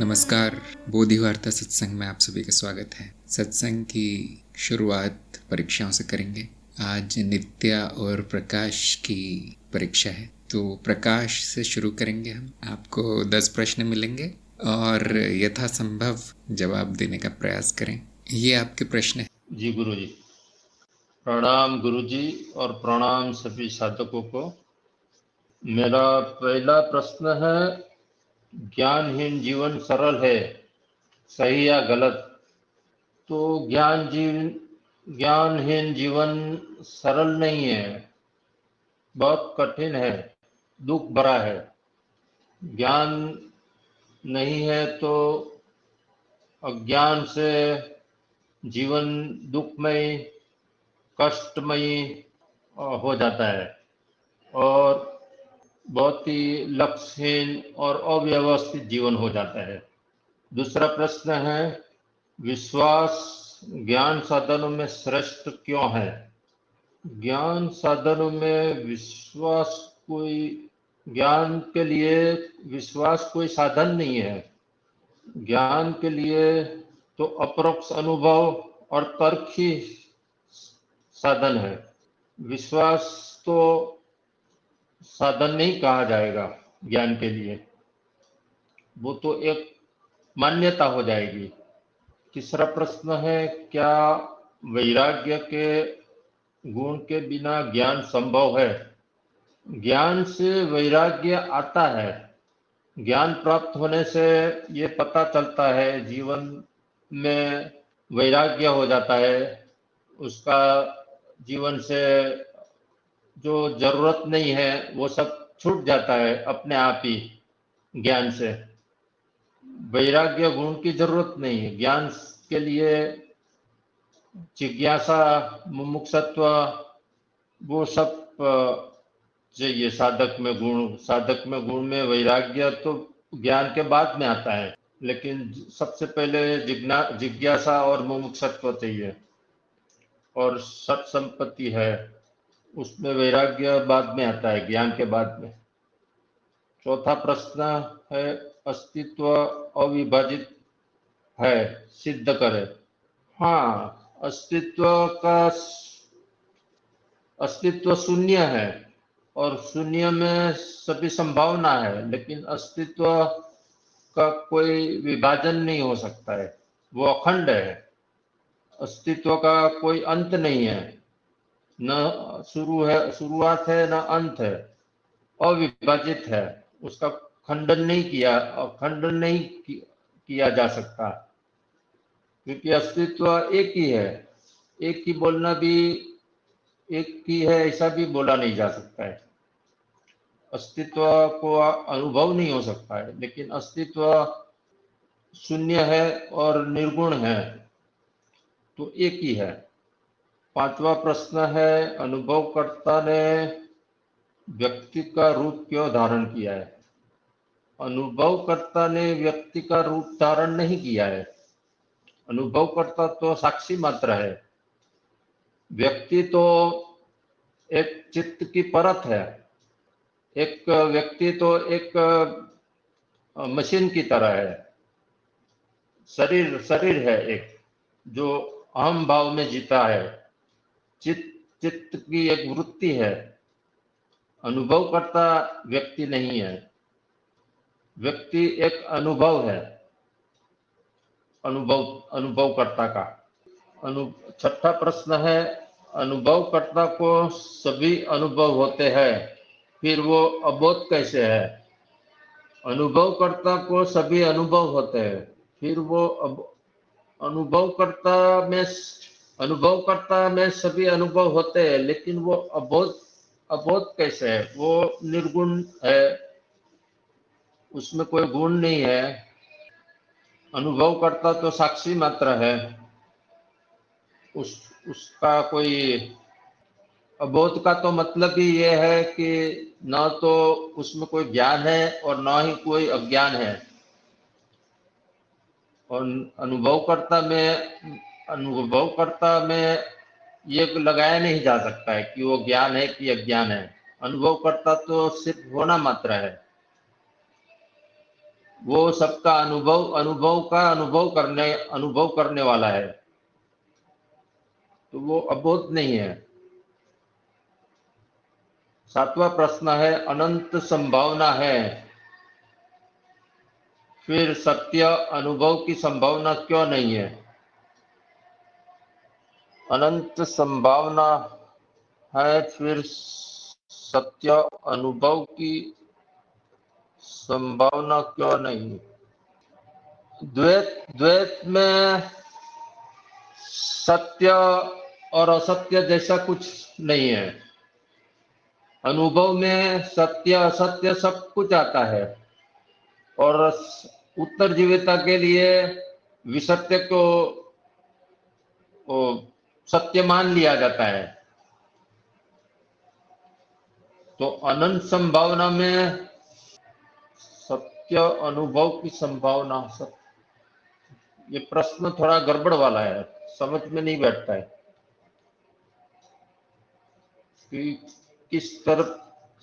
नमस्कार। बोधि वार्ता सत्संग में आप सभी का स्वागत है। सत्संग की शुरुआत परीक्षाओं से करेंगे। आज नित्या और प्रकाश की परीक्षा है, तो प्रकाश से शुरू करेंगे हम। आपको 10 प्रश्न मिलेंगे और यथासंभव जवाब देने का प्रयास करें। ये आपके प्रश्न है। जी गुरुजी, प्रणाम गुरुजी और प्रणाम सभी साधकों को। मेरा पहला प्रश्न है, ज्ञानहीन जीवन सरल है, सही या गलत? तो ज्ञानहीन जीवन सरल नहीं है, बहुत कठिन है, दुख भरा है। ज्ञान नहीं है तो अज्ञान से जीवन दुखमय, कष्टमयी हो जाता है और बहुत ही लक्ष्यहीन और अव्यवस्थित जीवन हो जाता है। दूसरा प्रश्न है, विश्वास ज्ञान साधनों में श्रेष्ठ क्यों है? ज्ञान साधनों में विश्वास ज्ञान के लिए विश्वास कोई साधन नहीं है। ज्ञान के लिए तो अपरोक्ष अनुभव और तर्क ही साधन है। विश्वास तो साधन नहीं कहा जाएगा ज्ञान के लिए, वो तो एक मान्यता हो जाएगी। तीसरा प्रश्न है, क्या वैराग्य के गुण के बिना ज्ञान संभव है? ज्ञान से वैराग्य आता है। ज्ञान प्राप्त होने से ये पता चलता है, जीवन में वैराग्य हो जाता है। उसका जीवन से जो जरूरत नहीं है वो सब छूट जाता है अपने आप ही। ज्ञान से वैराग्य गुण की जरूरत नहीं है। ज्ञान के लिए जिज्ञासा, मुमुक्षुत्व, वो सब चाहिए। साधक में गुण में वैराग्य तो ज्ञान के बाद में आता है, लेकिन सबसे पहले जिज्ञासा और मुमुक्षुत्व चाहिए। और सत संपत्ति है, उसमें वैराग्य बाद में आता है, ज्ञान के बाद में। चौथा प्रश्न है, अस्तित्व अविभाजित है, सिद्ध करे। हाँ, अस्तित्व शून्य है और शून्य में सभी संभावना है, लेकिन अस्तित्व का कोई विभाजन नहीं हो सकता है, वो अखंड है। अस्तित्व का कोई अंत नहीं है, न शुरुआत है न अंत है, अविभाजित है। उसका खंडन नहीं किया जा सकता, क्योंकि अस्तित्व एक ही है। एक ही बोलना भी एक ही है ऐसा भी बोला नहीं जा सकता है। अस्तित्व को अनुभव नहीं हो सकता है, लेकिन अस्तित्व शून्य है और निर्गुण है, तो एक ही है। पांचवा प्रश्न है, अनुभवकर्ता ने व्यक्ति का रूप क्यों धारण किया है? अनुभवकर्ता ने व्यक्ति का रूप धारण नहीं किया है। अनुभवकर्ता तो साक्षी मात्र है। व्यक्ति तो एक चित्त की परत है। एक व्यक्ति तो एक मशीन की तरह है। शरीर है एक, जो अहम भाव में जीता है। चित्त की एक वृत्ति है। अनुभवकर्ता व्यक्ति नहीं है। व्यक्ति एक अनुभव है, अनुभवकर्ता का। छठा प्रश्न है, अनुभवकर्ता को सभी अनुभव होते हैं, फिर वो अबोध कैसे है? अनुभवकर्ता को सभी अनुभव होते हैं, फिर वो अनुभवकर्ता में सभी अनुभव होते हैं, लेकिन वो अबोध कैसे है? वो निर्गुण है, उसमें कोई गुण नहीं है। अनुभवकर्ता तो साक्षी मात्र है। उसका कोई अबोध का तो मतलब ही ये है कि न तो उसमें कोई ज्ञान है और न ही कोई अज्ञान है। और अनुभवकर्ता में ये लगाया नहीं जा सकता है कि वो ज्ञान है कि अज्ञान है। अनुभवकर्ता तो सिर्फ होना मात्र है। वो सबका अनुभव करने वाला है, तो वो अबोध नहीं है। 7वां प्रश्न है, अनंत संभावना है, फिर सत्य अनुभव की संभावना क्यों नहीं है? अनंत संभावना है, फिर सत्य अनुभव की संभावना क्यों नहीं? द्वैत द्वैत में सत्य और असत्य जैसा कुछ नहीं है। अनुभव में सत्य असत्य सब कुछ आता है, और उत्तर जीविता के लिए विसत्य को सत्य मान लिया जाता है। तो अनंत संभावना में सत्य अनुभव की संभावना, ये प्रश्न थोड़ा गड़बड़ वाला है, समझ में नहीं बैठता है कि किस तरफ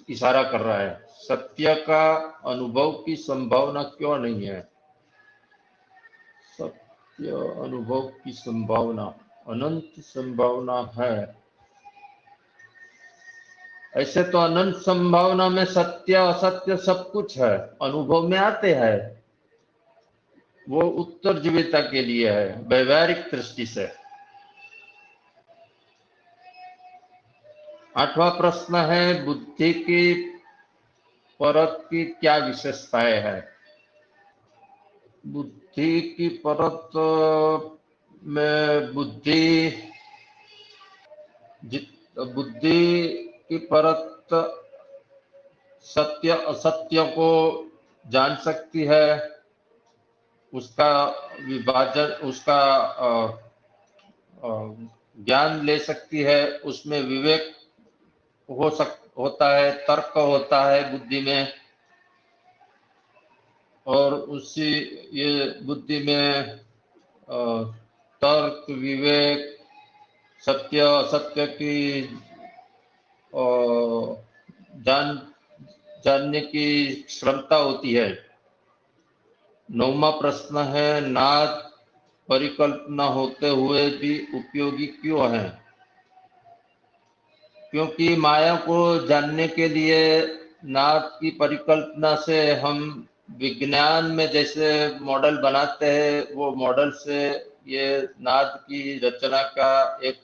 इशारा कर रहा है। सत्य का अनुभव की संभावना क्यों नहीं है? सत्य अनुभव की संभावना, अनंत संभावना है। ऐसे तो अनंत संभावना में सत्य असत्य सब कुछ है, अनुभव में आते हैं। वो उत्तर जीविता के लिए है, व्यवहारिक दृष्टि से। 8वां प्रश्न है, बुद्धि की परत की क्या विशेषताएं है? बुद्धि की परत में बुद्धि की परत सत्य असत्य को जान सकती है, उसका विभाजन, उसका ज्ञान ले सकती है, उसमें विवेक होता है, तर्क होता है बुद्धि में, और उसी ये बुद्धि में तर्क, विवेक, सत्य असत्य की जानने की क्षमता होती है। 9वां प्रश्न है, नाद परिकल्पना होते हुए भी उपयोगी क्यों है? क्योंकि माया को जानने के लिए नाद की परिकल्पना से हम विज्ञान में जैसे मॉडल बनाते हैं, वो मॉडल से ये नाद की रचना का एक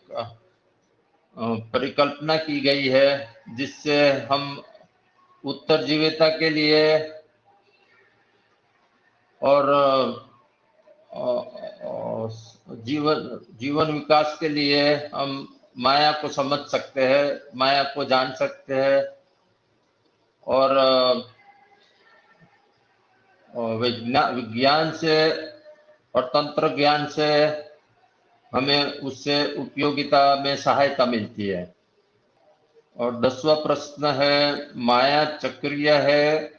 परिकल्पना की गई है, जिससे हम उत्तर जीविता के लिए और जीवन विकास के लिए हम माया को समझ सकते हैं, माया को जान सकते हैं, और विज्ञान से और तंत्र ज्ञान से हमें उससे उपयोगिता में सहायता मिलती है। और 10वां प्रश्न है, माया चक्रीय है,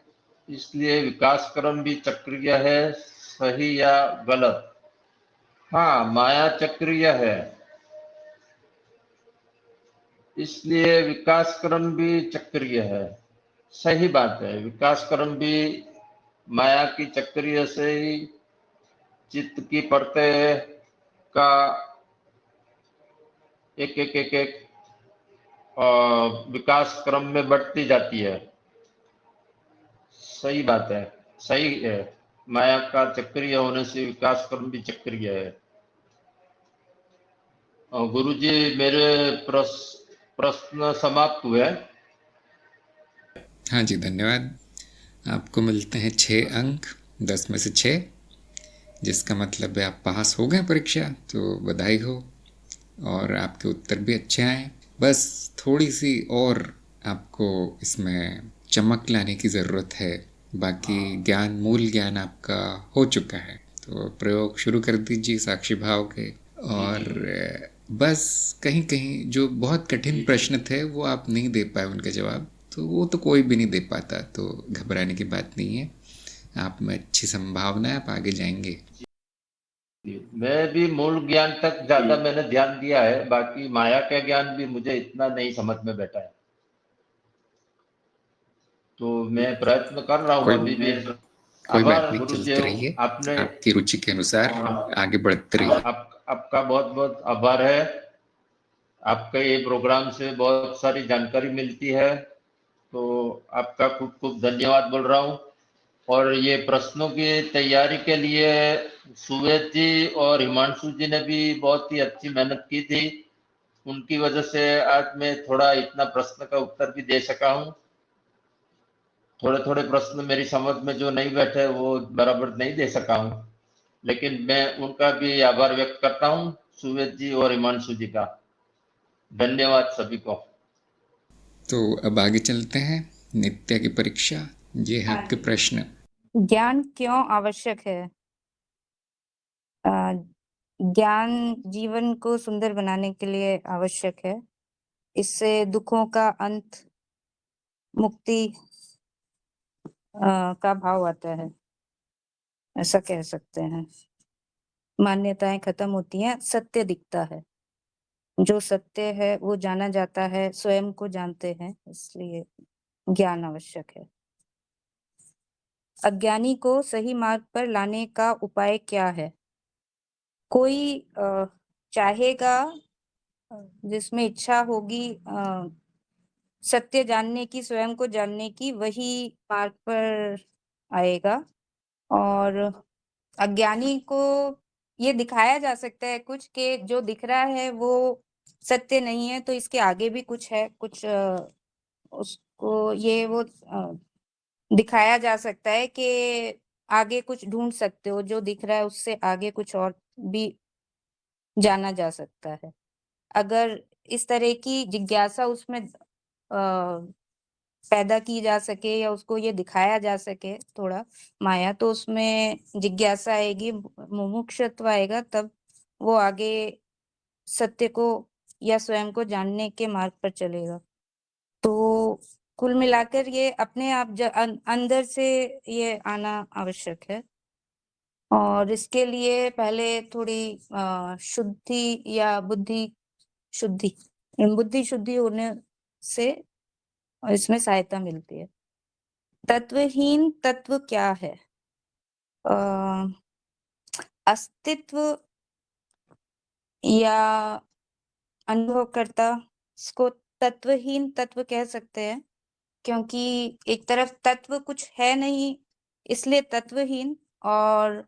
इसलिए विकास क्रम भी चक्रीय है, सही या गलत? हाँ, माया चक्रीय है, इसलिए विकास क्रम भी चक्रीय है। सही बात है, विकास क्रम भी माया की चक्रीय से ही चित्त की परतें का एक एक एक एक विकास क्रम में बढ़ती जाती है। सही बात है, सही है, माया का चक्रीय होने से विकास क्रम भी चक्रीय है। गुरुजी, मेरे प्रश्न समाप्त हुए। हाँ जी, धन्यवाद। आपको मिलते हैं 6 अंक 10 में से 6, जिसका मतलब है आप पास हो गए परीक्षा, तो बधाई हो, और आपके उत्तर भी अच्छे आए। बस थोड़ी सी और आपको इसमें चमक लाने की ज़रूरत है, बाकी मूल ज्ञान आपका हो चुका है। तो प्रयोग शुरू कर दीजिए साक्षी भाव के, और बस कहीं कहीं जो बहुत कठिन प्रश्न थे वो आप नहीं दे पाए उनका जवाब, तो वो तो कोई भी नहीं दे पाता, तो घबराने की बात नहीं है। आप में अच्छी संभावना है, आप आगे जाएंगे। मैं भी मूल ज्ञान तक ज्यादा मैंने ध्यान दिया है, बाकी माया का ज्ञान भी मुझे इतना नहीं समझ में बैठा है, तो मैं प्रयत्न कर रहा हूँ कोई अभी भी। कोई बात आभार नहीं, चलते गुरुदेव, रहिए। आपने आपकी रुचि के अनुसार हाँ, आगे बढ़ते रहिए। आपका बहुत बहुत आभार है। आपके ये प्रोग्राम से बहुत सारी जानकारी मिलती है, तो आपका खूब खूब धन्यवाद बोल रहा हूँ। और ये प्रश्नों की तैयारी के लिए सुवेद जी और हिमांशु जी ने भी बहुत ही अच्छी मेहनत की थी। उनकी वजह से आज मैं थोड़ा इतना प्रश्न का उत्तर भी दे सका हूँ। थोड़े थोड़े प्रश्न मेरी समझ में जो नहीं बैठे वो बराबर नहीं दे सका हूँ, लेकिन मैं उनका भी आभार व्यक्त करता हूँ, सुवेद जी और हिमांशु जी का। धन्यवाद सभी को। तो अब आगे चलते हैं। नित्या की परीक्षा, ये है आपके प्रश्न। ज्ञान क्यों आवश्यक है? ज्ञान जीवन को सुंदर बनाने के लिए आवश्यक है। इससे दुखों का अंत, मुक्ति का भाव आता है, ऐसा कह सकते हैं। मान्यताएं खत्म होती हैं, सत्य दिखता है। जो सत्य है वो जाना जाता है, स्वयं को जानते हैं, इसलिए ज्ञान आवश्यक है। अज्ञानी को सही मार्ग पर लाने का उपाय क्या है? कोई चाहेगा, जिसमें इच्छा होगी सत्य जानने की, स्वयं को जानने की, वही मार्ग पर आएगा। और अज्ञानी को ये दिखाया जा सकता है कुछ के जो दिख रहा है वो सत्य नहीं है, तो इसके आगे भी कुछ है, कुछ उसको ये वो दिखाया जा सकता है कि आगे कुछ ढूंढ सकते हो, जो दिख रहा है उससे आगे कुछ और भी जाना जा सकता है। अगर इस तरह की जिज्ञासा उसमें पैदा की जा सके या उसको ये दिखाया जा सके थोड़ा माया, तो उसमें जिज्ञासा आएगी, मुमुक्षुत्व आएगा, तब वो आगे सत्य को या स्वयं को जानने के मार्ग पर चलेगा। तो कुल मिलाकर ये अपने आप अंदर से ये आना आवश्यक है। और इसके लिए पहले थोड़ी शुद्धि या शुद्धि बुद्धि शुद्धि होने से इसमें सहायता मिलती है। तत्वहीन तत्व क्या है? अस्तित्व या अनुभवकर्ता, इसको तत्वहीन तत्व कह सकते हैं, क्योंकि एक तरफ तत्व कुछ है नहीं, इसलिए तत्वहीन, और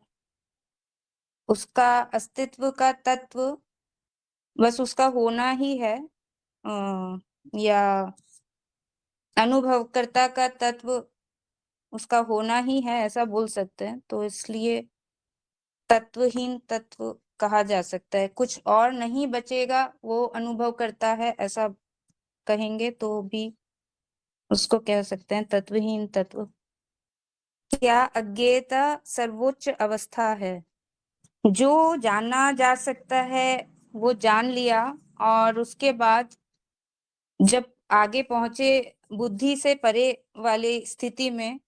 उसका अस्तित्व का तत्व बस उसका होना ही है, या अनुभवकर्ता का तत्व उसका होना ही है, ऐसा बोल सकते हैं। तो इसलिए तत्वहीन तत्व कहा जा सकता है। कुछ और नहीं बचेगा, वो अनुभव करता है, ऐसा कहेंगे तो भी उसको कह सकते हैं तत्वहीन तत्व। क्या अज्ञेयता सर्वोच्च अवस्था है? जो जाना जा सकता है वो जान लिया, और उसके बाद जब आगे पहुंचे बुद्धि से परे वाली स्थिति में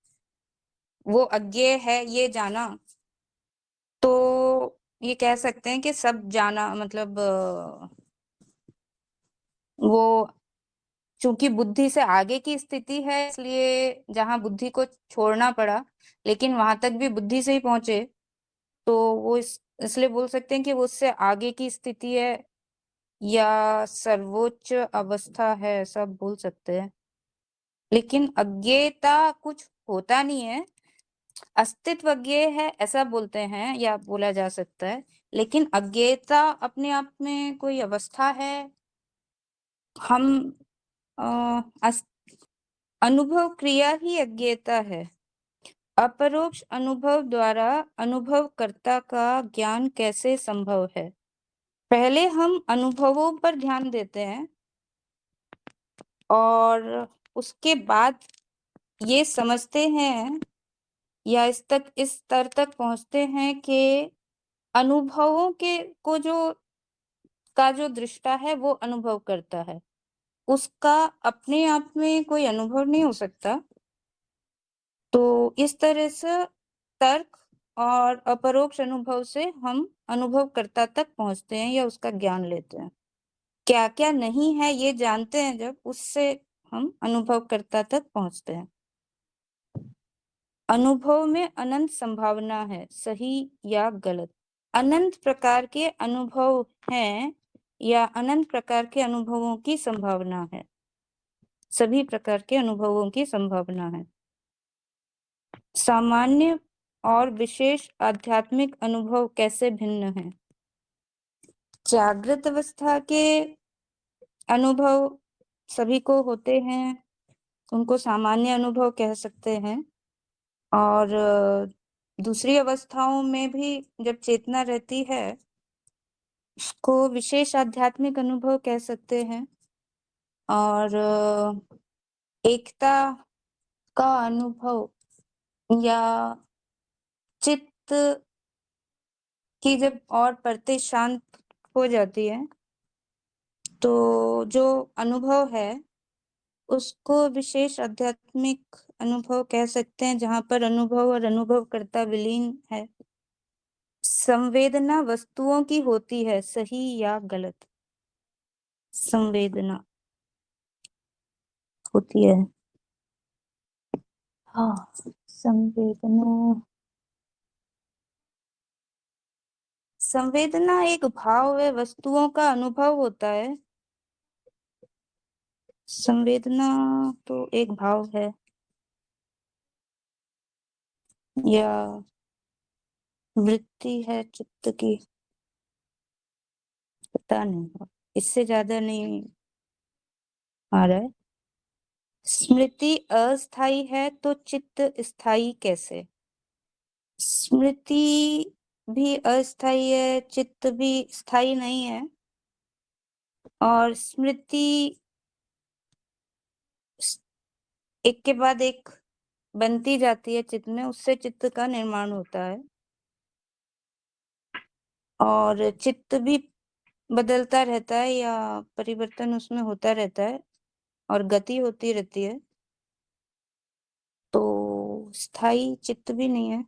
वो अज्ञेय है ये जाना, तो ये कह सकते हैं कि सब जाना, मतलब वो चूंकि बुद्धि से आगे की स्थिति है, इसलिए जहां बुद्धि को छोड़ना पड़ा, लेकिन वहां तक भी बुद्धि से ही पहुंचे, तो वो इसलिए बोल सकते हैं कि वो उससे आगे की स्थिति है या सर्वोच्च अवस्था है, ऐसा बोल सकते हैं। लेकिन अज्ञेयता कुछ होता नहीं है, अस्तित्व अज्ञेय है ऐसा बोलते हैं या बोला जा सकता है, लेकिन अज्ञेयता अपने आप में कोई अवस्था है? हम अनुभव क्रिया ही अज्ञेयता है। अपरोक्ष अनुभव द्वारा अनुभवकर्ता का ज्ञान कैसे संभव है? पहले हम अनुभवों पर ध्यान देते हैं और उसके बाद ये समझते हैं या इस स्तर तक पहुंचते हैं कि अनुभवों के को जो दृष्टा है वो अनुभव करता है, उसका अपने आप में कोई अनुभव नहीं हो सकता। तो इस तरह से तर्क और अपरोक्ष अनुभव से हम अनुभवकर्ता तक पहुंचते हैं या उसका ज्ञान लेते हैं। क्या क्या नहीं है ये जानते हैं, जब उससे हम अनुभवकर्ता तक पहुंचते हैं। अनुभव में अनंत संभावना है, सही या गलत? अनंत प्रकार के अनुभव हैं या अनंत प्रकार के अनुभवों की संभावना है? सभी प्रकार के अनुभवों की संभावना है। सामान्य और विशेष आध्यात्मिक अनुभव कैसे भिन्न हैं? जागृत अवस्था के अनुभव सभी को होते हैं, उनको सामान्य अनुभव कह सकते हैं। और दूसरी अवस्थाओं में भी जब चेतना रहती है उसको विशेष आध्यात्मिक अनुभव कह सकते हैं। और एकता का अनुभव या चित्त की जब और परतें शांत हो जाती है तो जो अनुभव है उसको विशेष आध्यात्मिक अनुभव कह सकते हैं, जहां पर अनुभव और अनुभवकर्ता विलीन है। संवेदना वस्तुओं की होती है, सही या गलत? संवेदना होती है। हाँ, संवेदना एक भाव है, वस्तुओं का अनुभव होता है। संवेदना तो एक भाव है या वृत्ति है चित्त की, पता नहीं, इससे ज्यादा नहीं आ रहा है। स्मृति अस्थाई है तो चित्त स्थायी कैसे? स्मृति भी अस्थाई है, चित्त भी स्थायी नहीं है। और स्मृति एक के बाद एक बनती जाती है चित्त में, उससे चित्त का निर्माण होता है। और चित्त भी बदलता रहता है या परिवर्तन उसमें होता रहता है और गति होती रहती है, तो स्थायी चित्त भी नहीं है।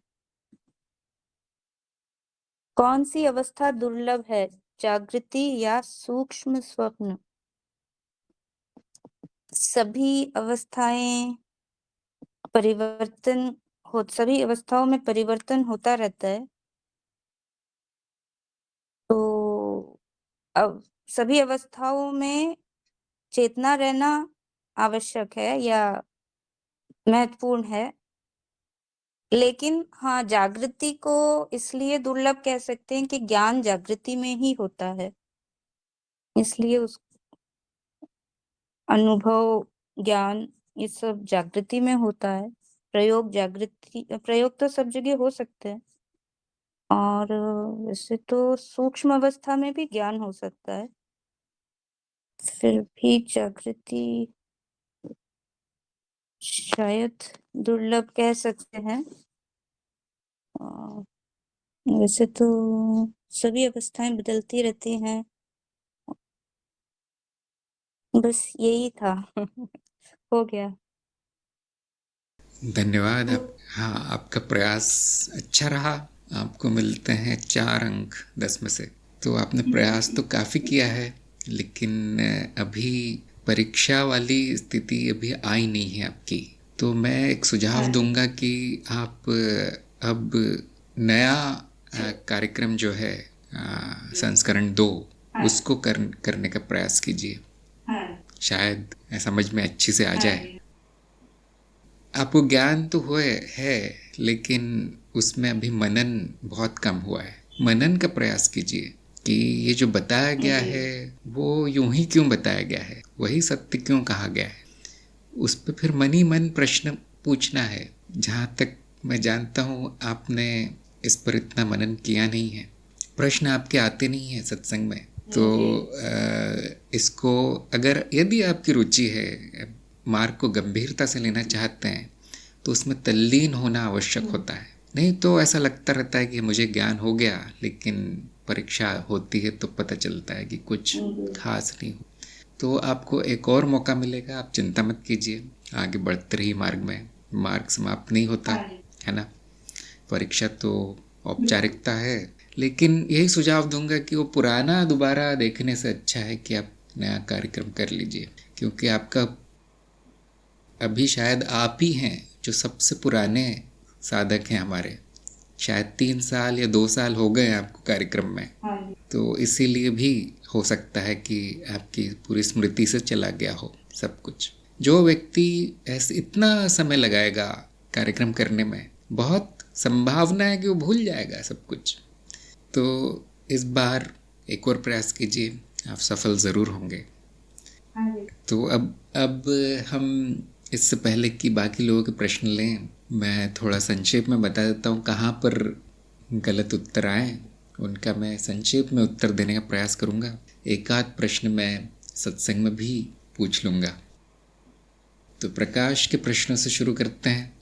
कौन सी अवस्था दुर्लभ है, जागृति या सूक्ष्म स्वप्न? सभी अवस्थाएं सभी अवस्थाओं में परिवर्तन होता रहता है। तो अब सभी अवस्थाओं में चेतना रहना आवश्यक है या महत्वपूर्ण है। लेकिन हाँ, जागृति को इसलिए दुर्लभ कह सकते हैं कि ज्ञान जागृति में ही होता है, इसलिए उस अनुभव, ज्ञान, ये सब जागृति में होता है। प्रयोग तो सब जगह हो सकते हैं। और वैसे तो सूक्ष्म अवस्था में भी ज्ञान हो सकता है, फिर भी जागृति शायद दुर्लभ कह सकते हैं। वैसे तो सभी अवस्थाएं बदलती रहती हैं। बस यही था। हो गया। धन्यवाद। हाँ, आपका प्रयास अच्छा रहा। आपको मिलते हैं 4 अंक 10 में से। तो आपने प्रयास तो काफ़ी किया है, लेकिन अभी परीक्षा वाली स्थिति अभी आई नहीं है आपकी। तो मैं एक सुझाव दूंगा कि आप अब नया कार्यक्रम जो है संस्करण 2 उसको करने का प्रयास कीजिए। शायद समझ में अच्छी से आ जाए। आपको ज्ञान तो है, लेकिन उसमें अभी मनन बहुत कम हुआ है। मनन का प्रयास कीजिए कि ये जो बताया गया है वो यूं ही क्यों बताया गया है, वही सत्य क्यों कहा गया है। उस पर फिर मन ही मन प्रश्न पूछना है। जहाँ तक मैं जानता हूँ आपने इस पर इतना मनन किया नहीं है, प्रश्न आपके आते नहीं हैं सत्संग में। तो इसको अगर यदि आपकी रुचि है, मार्ग को गंभीरता से लेना चाहते हैं, तो उसमें तल्लीन होना आवश्यक होता है। नहीं तो ऐसा लगता रहता है कि मुझे ज्ञान हो गया, लेकिन परीक्षा होती है तो पता चलता है कि कुछ खास नहीं हो। तो आपको एक और मौका मिलेगा, आप चिंता मत कीजिए। आगे बढ़ते रहिए मार्ग में, मार्ग समाप्त नहीं होता है ना। परीक्षा तो औपचारिकता है, लेकिन यही सुझाव दूंगा कि वो पुराना दोबारा देखने से अच्छा है कि आप नया कार्यक्रम कर लीजिए, क्योंकि आपका अभी शायद आप ही हैं जो सबसे पुराने साधक हैं हमारे, शायद 3 साल या 2 साल हो गए आपको कार्यक्रम में, तो इसीलिए भी हो सकता है कि आपकी पूरी स्मृति से चला गया हो सब कुछ। जो व्यक्ति ऐसे इतना समय लगाएगा कार्यक्रम करने में, बहुत संभावना है कि वो भूल जाएगा सब कुछ। तो इस बार एक और प्रयास कीजिए, आप सफल ज़रूर होंगे। तो अब हम इससे पहले कि बाकी लोगों के प्रश्न लें, मैं थोड़ा संक्षेप में बता देता हूँ कहाँ पर गलत उत्तर आए, उनका मैं संक्षेप में उत्तर देने का प्रयास करूँगा। एक आध प्रश्न मैं सत्संग में भी पूछ लूँगा। तो प्रकाश के प्रश्नों से शुरू करते हैं।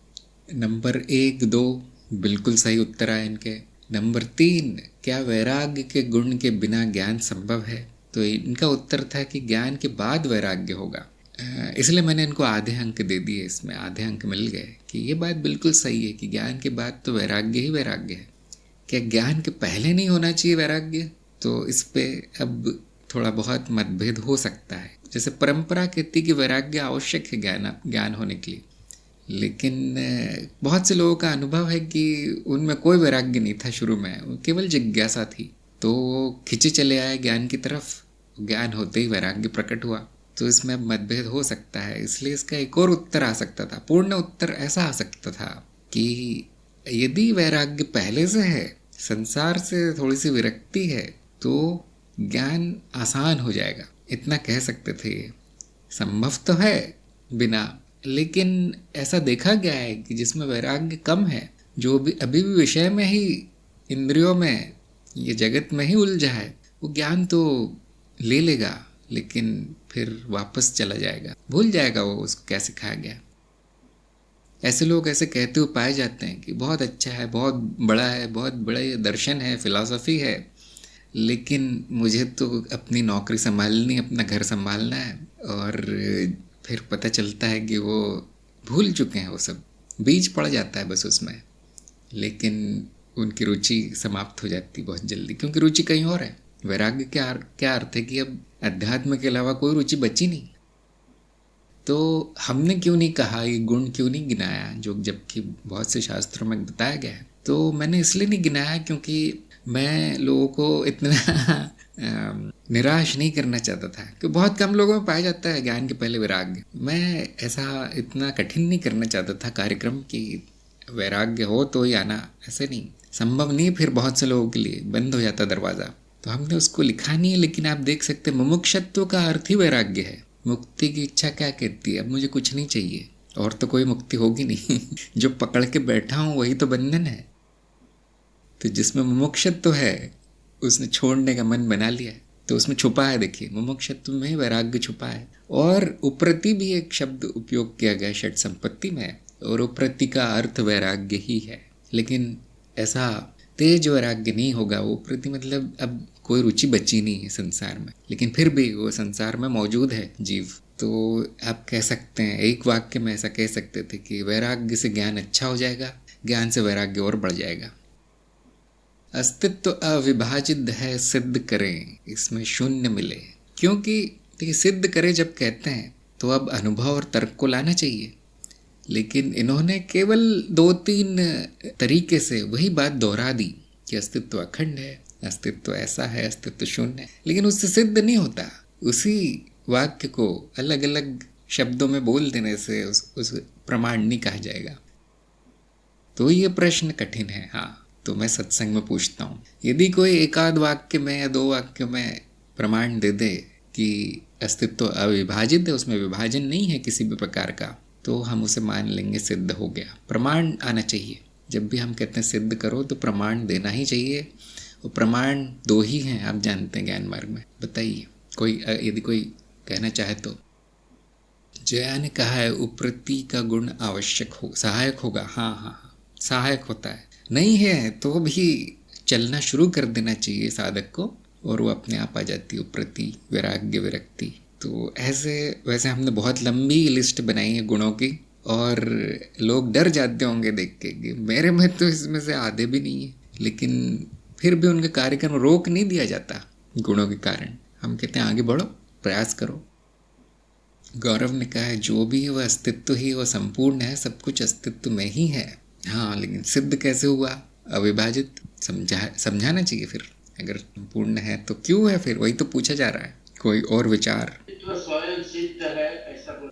नंबर 1, 2 बिल्कुल सही उत्तर आए इनके। नंबर 3, क्या वैराग्य के गुण के बिना ज्ञान संभव है? तो इनका उत्तर था कि ज्ञान के बाद वैराग्य होगा। इसलिए मैंने इनको आधे अंक दे दिए, इसमें आधे अंक मिल गए कि ये बात बिल्कुल सही है कि ज्ञान के बाद तो वैराग्य ही वैराग्य है। क्या ज्ञान के पहले नहीं होना चाहिए वैराग्य? तो इस पे अब थोड़ा बहुत मतभेद हो सकता है। जैसे परंपरा कहती कि वैराग्य आवश्यक है ज्ञान होने के लिए, लेकिन बहुत से लोगों का अनुभव है कि उनमें कोई वैराग्य नहीं था शुरू में, केवल जिज्ञासा थी, तो खिंचे चले आए ज्ञान की तरफ, ज्ञान होते ही वैराग्य प्रकट हुआ। तो इसमें मतभेद हो सकता है, इसलिए इसका एक और उत्तर आ सकता था, पूर्ण उत्तर ऐसा आ सकता था कि यदि वैराग्य पहले से है, संसार से थोड़ी सी विरक्ति है, तो ज्ञान आसान हो जाएगा, इतना कह सकते थे। संभव तो है बिना, लेकिन ऐसा देखा गया है कि जिसमें वैराग्य कम है, जो भी अभी भी विषय में ही, इंद्रियों में, ये जगत में ही उलझा है, वो ज्ञान तो ले लेगा, लेकिन फिर वापस चला जाएगा, भूल जाएगा वो उसको क्या सिखाया गया। ऐसे लोग ऐसे कहते हुए पाए जाते हैं कि बहुत अच्छा है, बहुत बड़ा है, बहुत बड़ा ये दर्शन है, फिलॉसफी है, लेकिन मुझे तो अपनी नौकरी संभालनी, अपना घर संभालना है। और फिर पता चलता है कि वो भूल चुके हैं, वो सब बीज पड़ जाता है बस उसमें, लेकिन उनकी रुचि समाप्त हो जाती बहुत जल्दी, क्योंकि रुचि कहीं और है। वैराग्य क्या अर्थ है कि अब अध्यात्म के अलावा कोई रुचि बची नहीं। तो हमने क्यों नहीं कहा, ये गुण क्यों नहीं गिनाया, जो जबकि बहुत से शास्त्रों में बताया गया है? तो मैंने इसलिए नहीं गिनाया क्योंकि मैं लोगों को इतना निराश नहीं करना चाहता था, कि बहुत कम लोगों में पाया जाता है ज्ञान के पहले वैराग्य। मैं ऐसा इतना कठिन नहीं करना चाहता था कार्यक्रम कि वैराग्य हो तो ही आना, ऐसे नहीं, संभव नहीं, फिर बहुत से लोगों के लिए बंद हो जाता दरवाज़ा। तो हमने उसको लिखा नहीं है, लेकिन आप देख सकते मुमुक्षत्व का अर्थ ही वैराग्य है। मुक्ति की इच्छा क्या कहती है? अब मुझे कुछ नहीं चाहिए, और तो कोई मुक्ति होगी नहीं। जो पकड़ के बैठा हूँ वही तो बंधन है। तो जिसमें मुमुक्षत्व है उसने छोड़ने का मन बना लिया, तो उसमें छुपा है, देखिए मुमुक्षत्व में वैराग्य छुपा है। और उप्रति भी एक शब्द उपयोग किया गया षट संपत्ति में, और उप्रति का अर्थ वैराग्य ही है, लेकिन ऐसा तेज वैराग्य नहीं होगा। वो प्रति मतलब अब कोई रुचि बची नहीं है संसार में, लेकिन फिर भी वो संसार में मौजूद है जीव। तो आप कह सकते हैं, एक वाक्य में ऐसा कह सकते थे कि वैराग्य से ज्ञान अच्छा हो जाएगा, ज्ञान से वैराग्य और बढ़ जाएगा। अस्तित्व अविभाजित है, सिद्ध करें, इसमें शून्य मिले। क्योंकि देखिए, सिद्ध करें जब कहते हैं तो अब अनुभव और तर्क को लाना चाहिए, लेकिन इन्होंने केवल 2-3 तरीके से वही बात दोहरा दी कि अस्तित्व अखंड है, अस्तित्व ऐसा है, अस्तित्व शून्य है, लेकिन उससे सिद्ध नहीं होता। उसी वाक्य को अलग अलग शब्दों में बोल देने से उस प्रमाण नहीं कहा जाएगा। तो ये प्रश्न कठिन है। हाँ, तो मैं सत्संग में पूछता हूँ, यदि कोई एक आध वाक्य में या 2 वाक्य में प्रमाण दे दे कि अस्तित्व अविभाजित है, उसमें विभाजन नहीं है किसी भी प्रकार का, तो हम उसे मान लेंगे सिद्ध हो गया। प्रमाण आना चाहिए। जब भी हम कहते हैं सिद्ध करो तो प्रमाण देना ही चाहिए, और प्रमाण 2 ही हैं, आप जानते हैं ज्ञान मार्ग में। बताइए कोई, यदि कोई कहना चाहे तो। जया ने कहा है उप्रति का गुण आवश्यक हो, सहायक होगा। हाँ, सहायक होता है, नहीं है तो भी चलना शुरू कर देना चाहिए साधक को, और वो अपने आप आ जाती है उप्रति, वैराग्य, विरक्ति। तो ऐसे वैसे हमने बहुत लंबी लिस्ट बनाई है गुणों की, और लोग डर जाते होंगे देख के कि मेरे में तो इसमें से आधे भी नहीं है, लेकिन फिर भी उनके कार्यक्रम रोक नहीं दिया जाता गुणों के कारण। हम कहते हैं आगे बढ़ो, प्रयास करो। गौरव ने कहा है जो भी है वह अस्तित्व ही, वह संपूर्ण है, सब कुछ अस्तित्व में ही है। हाँ, लेकिन सिद्ध कैसे हुआ? अविभाजित। समझाना चाहिए फिर। अगर संपूर्ण है तो क्यों है फिर? वही तो पूछा जा रहा है। कोई और विचार? तो स्वयं सिद्ध है ऐसा बोल।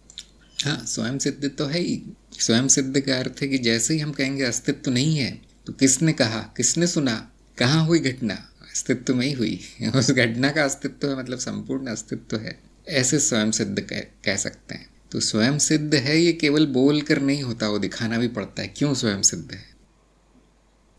हाँ, स्वयं सिद्ध तो है ही। स्वयं सिद्ध का अर्थ है कि जैसे ही हम कहेंगे अस्तित्व नहीं है, तो किसने कहा, किसने सुना, कहाँ हुई घटना? अस्तित्व में ही हुई। उस घटना का अस्तित्व है, मतलब संपूर्ण अस्तित्व है। ऐसे स्वयं सिद्ध कह सकते हैं। तो स्वयं सिद्ध है ये केवल बोल कर नहीं होता, वो दिखाना भी पड़ता है। क्यों स्वयं सिद्ध है?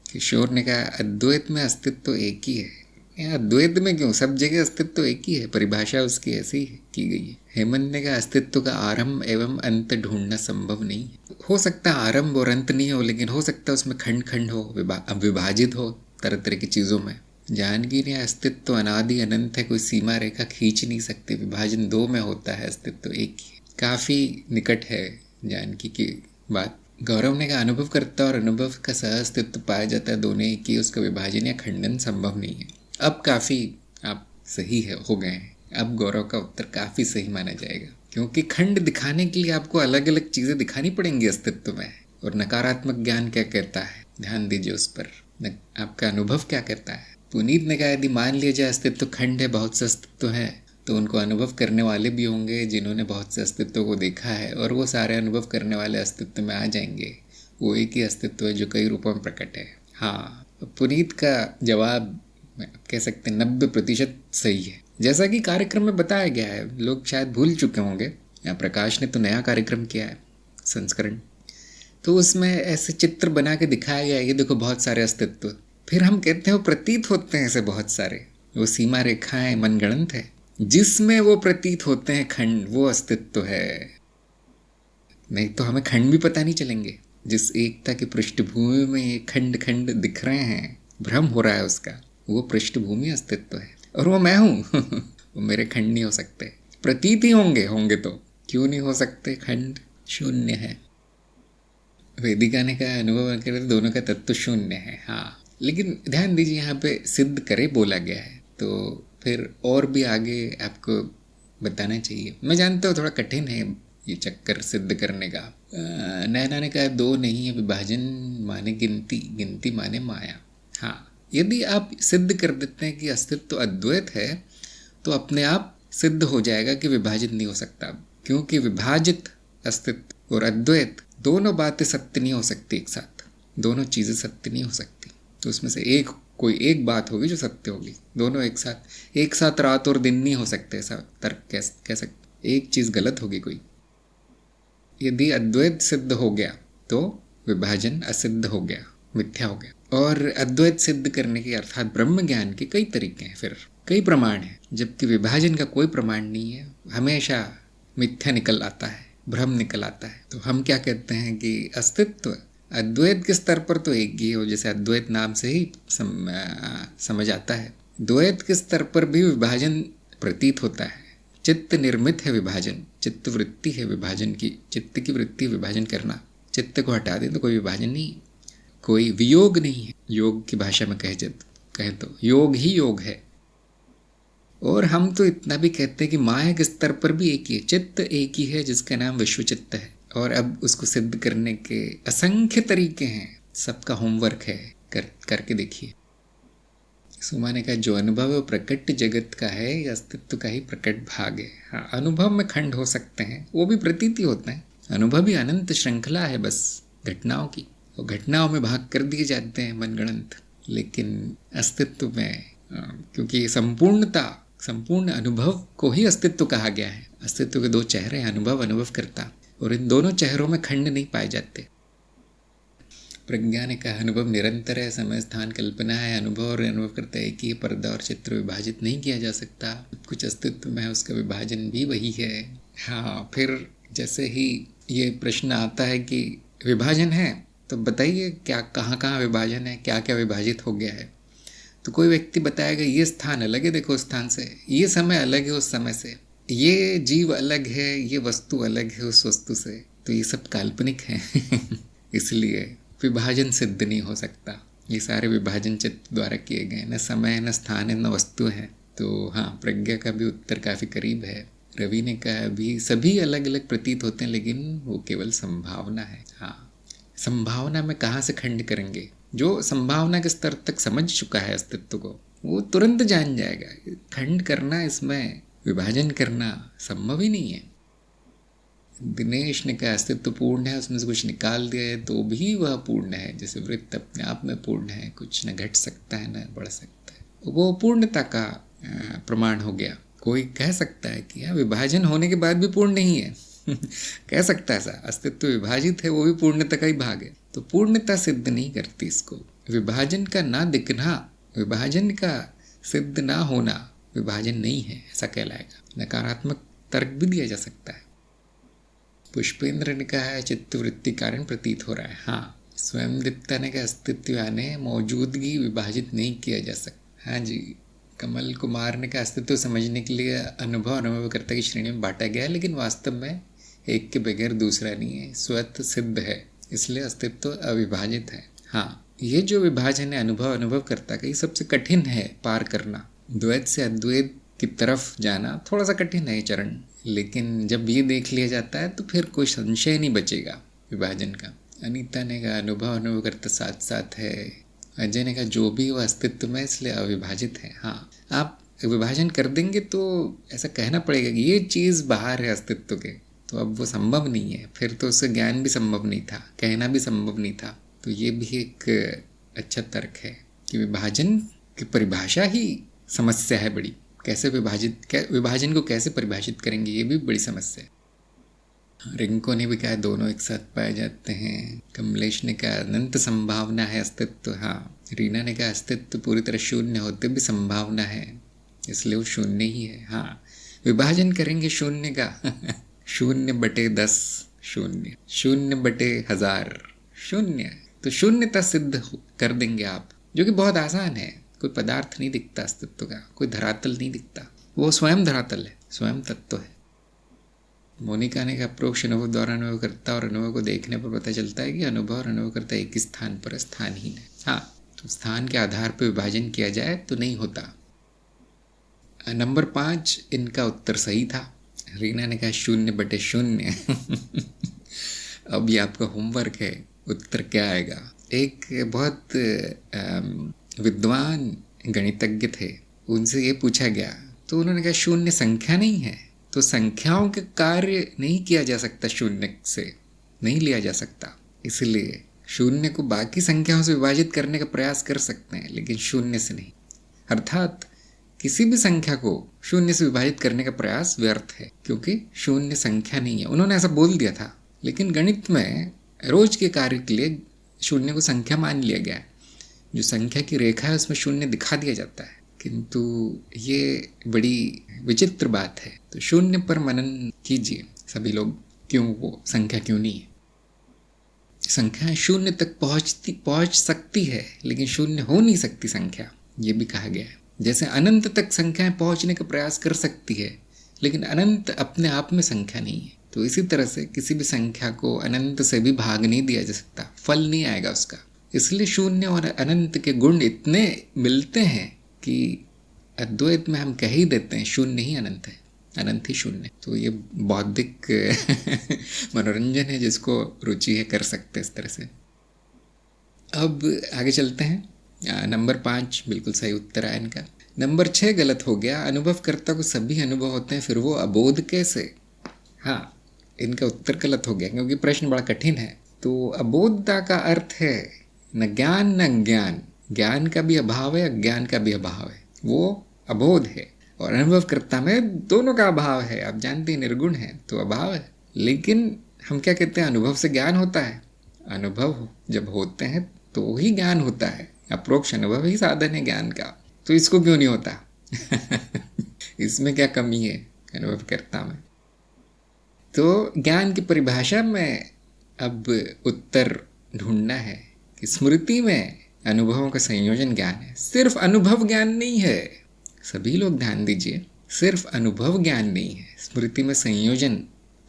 किशोर ने कहा अद्वैत में अस्तित्व एक ही है। यहाँ अद्वैत में क्यों? सब जगह अस्तित्व एक ही है, परिभाषा उसकी ऐसी की गई है। हेमंत ने कहा अस्तित्व का आरंभ एवं अंत ढूंढना संभव नहीं है। हो सकता है आरंभ और अंत नहीं हो, लेकिन हो सकता है उसमें खंड खंड हो, विभाजित हो तरह तरह की चीज़ों में। जानकी ने अस्तित्व अनादि अनंत है, कोई सीमा रेखा खींच नहीं सकते, विभाजन दो में होता है, अस्तित्व एक ही। काफ़ी निकट है जानकी की बात। गौरव ने कहा अनुभव करता और अनुभव का सह अस्तित्व पाया जाता है, दोनों एक ही, उसका विभाजन या खंडन संभव नहीं है। अब काफ़ी आप सही है हो गए हैं। अब गौरव का उत्तर काफ़ी सही माना जाएगा, क्योंकि खंड दिखाने के लिए आपको अलग अलग चीज़ें दिखानी पड़ेंगी अस्तित्व में। और नकारात्मक ज्ञान क्या कहता है, ध्यान दीजिए उस पर। आपका अनुभव क्या कहता है? पुनीत ने कहा यदि मान लिया जाए अस्तित्व खंड है, बहुत से अस्तित्व है, तो उनको अनुभव करने वाले भी होंगे जिन्होंने बहुत से अस्तित्व को देखा है, और वो सारे अनुभव करने वाले अस्तित्व में आ जाएंगे। वो एक ही अस्तित्व है जो कई रूपों में प्रकट है। हाँ, पुनीत का जवाब कह सकते हैं 90% सही है, जैसा कि कार्यक्रम में बताया गया है। लोग शायद भूल चुके होंगे, या प्रकाश ने तो नया कार्यक्रम किया है संस्करण, तो उसमें ऐसे चित्र बना के दिखाया गया है, ये देखो बहुत सारे अस्तित्व। फिर हम कहते हैं वो प्रतीत होते हैं ऐसे बहुत सारे, वो सीमा रेखाएं मनगणंत है, जिसमें वो प्रतीत होते हैं खंड, वो अस्तित्व है। नहीं तो हमें खंड भी पता नहीं चलेंगे। जिस एकता की पृष्ठभूमि में ये खंड खंड दिख रहे हैं, भ्रम हो रहा है उसका, वो पृष्ठभूमि अस्तित्व है, और वो मैं हूँ। वो मेरे खंड नहीं हो सकते, प्रतीत ही होंगे तो क्यों नहीं हो सकते? खंड शून्य है। वेदिका ने कहा अनुभव करे दोनों का तत्व शून्य है। हाँ, लेकिन ध्यान दीजिए यहाँ पे सिद्ध करे बोला गया है, तो फिर और भी आगे आपको बताना चाहिए। मैं जानता हूँ थोड़ा कठिन है ये चक्कर सिद्ध करने का। नैना ने कहा दो नहीं है, विभाजन माने गिनती, गिनती माने माया। हाँ, यदि आप सिद्ध कर देते हैं कि अस्तित्व अद्वैत है, तो अपने आप सिद्ध हो जाएगा कि विभाजित नहीं हो सकता, क्योंकि विभाजित अस्तित्व और अद्वैत दोनों बातें सत्य नहीं हो सकती एक साथ, दोनों चीज़ें सत्य नहीं हो सकती। तो उसमें से कोई एक बात होगी जो सत्य होगी, दोनों एक साथ रात और दिन नहीं हो सकते, ऐसा तर्क कह सकते। एक चीज़ गलत होगी कोई। यदि अद्वैत सिद्ध हो गया तो विभाजन असिद्ध हो गया, मिथ्या हो गया। और अद्वैत सिद्ध करने के अर्थात ब्रह्म ज्ञान के कई तरीके हैं, फिर कई प्रमाण हैं, जबकि विभाजन का कोई प्रमाण नहीं है, हमेशा मिथ्या निकल आता है, भ्रम निकल आता है। तो हम क्या कहते हैं कि अस्तित्व अद्वैत के स्तर पर तो एक ही हो, जैसे अद्वैत नाम से ही समझ आता है। द्वैत के स्तर पर भी विभाजन प्रतीत होता है, चित्त निर्मित है विभाजन, चित्त वृत्ति है विभाजन की, चित्त की वृत्ति विभाजन करना। चित्त को हटा दे तो कोई विभाजन नहीं, कोई वियोग नहीं है। योग की भाषा में कहे तो योग ही योग है। और हम तो इतना भी कहते हैं कि माया के स्तर पर भी एक ही है, चित्त एक ही है जिसका नाम विश्व चित्त है। और अब उसको सिद्ध करने के असंख्य तरीके हैं, सबका होमवर्क है, करके देखिए। सुमा ने कहा जो अनुभव है प्रकट जगत का है, या अस्तित्व का ही प्रकट भाग है। हाँ, अनुभव में खंड हो सकते हैं, वो भी प्रतीति होते हैं। अनुभव ही अनंत श्रृंखला है बस घटनाओं की, और घटनाओं में भाग कर दिए जाते हैं मनगणंत। लेकिन अस्तित्व में क्योंकि संपूर्ण अनुभव को ही अस्तित्व कहा गया है। अस्तित्व के दो चेहरे हैं, अनुभव करता, और इन दोनों चेहरों में खंड नहीं पाए जाते। प्रज्ञा ने कहा अनुभव निरंतर है, समय स्थान कल्पना है, अनुभव और अनुभव करता एक ही, पर्दा और चित्र विभाजित नहीं किया जा सकता। कुछ अस्तित्व में है, उसका विभाजन भी वही है। हाँ, फिर जैसे ही ये प्रश्न आता है कि विभाजन है तो बताइए क्या कहाँ विभाजन है, क्या क्या विभाजित हो गया है। तो कोई व्यक्ति बताएगा ये स्थान अलग है देखो उस स्थान से, ये समय अलग है उस समय से, ये जीव अलग है, ये वस्तु अलग है उस वस्तु से। तो ये सब काल्पनिक है। इसलिए विभाजन सिद्ध नहीं हो सकता। ये सारे विभाजन चित्त द्वारा किए गए, न समय न स्थान है न वस्तु है। तो हाँ, प्रज्ञा का भी उत्तर काफ़ी करीब है। रवि ने कहा अभी सभी अलग अलग प्रतीत होते हैं, लेकिन वो केवल संभावना है। हाँ, संभावना में कहाँ से खंड करेंगे? जो संभावना के स्तर तक समझ चुका है अस्तित्व को, वो तुरंत जान जाएगा। खंड करना, इसमें विभाजन करना संभव ही नहीं है। दिनेश ने कहा अस्तित्व पूर्ण है, उसमें से कुछ निकाल दिया है तो भी वह पूर्ण है। जैसे वृत्त अपने आप में पूर्ण है, कुछ न घट सकता है न बढ़ सकता है, वो पूर्णता का प्रमाण हो गया। कोई कह सकता है कि विभाजन होने के बाद भी पूर्ण नहीं है कह सकता है ऐसा, अस्तित्व विभाजित है, वो भी पूर्णता का ही भाग है। तो पूर्णता सिद्ध नहीं करती इसको। विभाजन का ना दिखना, विभाजन का सिद्ध ना होना विभाजन नहीं है, ऐसा कहलाएगा। नकारात्मक तर्क भी दिया जा सकता है। पुष्पेंद्र ने कहा है चित्तवृत्ति कारण प्रतीत हो रहा है। हाँ, स्वयं दित्ता ने कहा अस्तित्व यानी मौजूदगी विभाजित नहीं किया जा सकता। हाँ जी। कमल कुमार ने कहा अस्तित्व समझने के लिए अनुभवकर्ता की श्रेणी में बांटा गया है, लेकिन वास्तव में एक के बगैर दूसरा नहीं है, स्वतः सिद्ध है, इसलिए अस्तित्व अविभाजित है। हाँ, ये जो विभाजन है अनुभवकर्ता का, ये सबसे कठिन है पार करना। द्वैत से अद्वैत की तरफ जाना थोड़ा सा कठिन है ये चरण, लेकिन जब ये देख लिया जाता है तो फिर कोई संशय नहीं बचेगा विभाजन का। अनीता ने कहा अनुभवकर्ता साथ साथ है। अजय ने कहा जो भी वो अस्तित्व में इसलिए अविभाजित है। हाँ, आप विभाजन कर देंगे तो ऐसा कहना पड़ेगा कि ये चीज़ बाहर है अस्तित्व के, तो अब वो संभव नहीं है। फिर तो उससे ज्ञान भी संभव नहीं था, कहना भी संभव नहीं था। तो ये भी एक अच्छा तर्क है कि विभाजन की परिभाषा ही समस्या है बड़ी। कैसे विभाजन को कैसे परिभाषित करेंगे, ये भी बड़ी समस्या है। रिंको ने भी कहा दोनों एक साथ पाए जाते हैं। कमलेश ने कहा अनंत संभावना है अस्तित्व। हाँ, रीना ने कहा अस्तित्व पूरी तरह शून्य होते भी संभावना है, इसलिए वो शून्य ही है। हाँ, विभाजन करेंगे शून्य का 0/10 शून्य, 0/1000 शून्य, तो शून्यता सिद्ध कर देंगे आप, जो कि बहुत आसान है। कोई पदार्थ नहीं दिखता अस्तित्व का, कोई धरातल नहीं दिखता, वो स्वयं धरातल है, स्वयं तत्व है। मोनिका ने कहा अप्रोक्ष अनुभव द्वारा अनुभवकर्ता और अनुभव को देखने पर पता चलता है कि अनुभव और अनुभवकर्ता एक ही स्थान पर स्थानहीन है। हाँ, तो स्थान के आधार पर विभाजन किया जाए तो नहीं होता। नंबर 5 इनका उत्तर सही था। रीना ने कहा 0/0 अब ये आपका होमवर्क है, उत्तर क्या आएगा। एक बहुत विद्वान गणितज्ञ थे, उनसे ये पूछा गया तो उन्होंने कहा शून्य संख्या नहीं है, तो संख्याओं के कार्य नहीं किया जा सकता, शून्य से नहीं लिया जा सकता, इसलिए शून्य को बाकी संख्याओं से विभाजित करने का प्रयास कर सकते हैं, लेकिन शून्य से नहीं। अर्थात किसी भी संख्या को शून्य से विभाजित करने का प्रयास व्यर्थ है, क्योंकि शून्य संख्या नहीं है। उन्होंने ऐसा बोल दिया था, लेकिन गणित में रोज के कार्य के लिए शून्य को संख्या मान लिया गया है। जो संख्या की रेखा है उसमें शून्य दिखा दिया जाता है, किंतु ये बड़ी विचित्र बात है। तो शून्य पर मनन कीजिए सभी लोग, क्यों वो संख्या क्यों नहीं है। संख्या शून्य तक पहुंच सकती है, लेकिन शून्य हो नहीं सकती संख्या, ये भी कहा गया है। जैसे अनंत तक संख्याएं पहुंचने का प्रयास कर सकती है, लेकिन अनंत अपने आप में संख्या नहीं है। तो इसी तरह से किसी भी संख्या को अनंत से भी भाग नहीं दिया जा सकता, फल नहीं आएगा उसका। इसलिए शून्य और अनंत के गुण इतने मिलते हैं कि अद्वैत में हम कह ही देते हैं शून्य ही अनंत है, अनंत ही शून्य। तो ये बौद्धिक मनोरंजन है, जिसको रुचि है कर सकते इस तरह से। अब आगे चलते हैं। नंबर 5 बिल्कुल सही उत्तर है इनका। नंबर 6 गलत हो गया। अनुभवकर्ता को सभी अनुभव होते हैं, फिर वो अबोध कैसे। हाँ, इनका उत्तर गलत हो गया, क्योंकि प्रश्न बड़ा कठिन है। तो अबोधता का अर्थ है न ज्ञान न अज्ञान, ज्ञान का भी अभाव है, अज्ञान का भी अभाव है, वो अबोध है। और अनुभवकर्ता में दोनों का अभाव है। आप जानते हैं निर्गुण है तो अभाव है। लेकिन हम क्या कहते हैं, अनुभव से ज्ञान होता है। अनुभव जब होते हैं तो ही ज्ञान होता है, अप्रोक्ष अनुभव ही साधन है ज्ञान का। तो इसको क्यों नहीं होता इसमें क्या कमी है अनुभवकर्ता में। तो ज्ञान की परिभाषा में अब उत्तर ढूंढना है कि स्मृति में अनुभवों का संयोजन ज्ञान है, सिर्फ अनुभव ज्ञान नहीं है। सभी लोग ध्यान दीजिए, सिर्फ अनुभव ज्ञान नहीं है, स्मृति में संयोजन,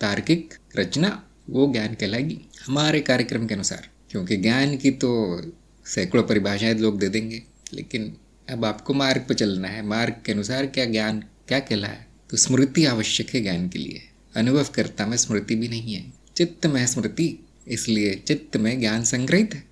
तार्किक रचना, वो ज्ञान कहलाएगी हमारे कार्यक्रम के अनुसार। क्योंकि ज्ञान की तो सैकड़ों परिभाषाएं लोग दे देंगे, लेकिन अब आपको मार्ग पर चलना है। मार्ग के अनुसार क्या ज्ञान क्या कहलाए, तो स्मृति आवश्यक है ज्ञान के लिए। अनुभवकर्ता में स्मृति भी नहीं है, चित्त में स्मृति, इसलिए चित्त में ज्ञान संग्रहित है।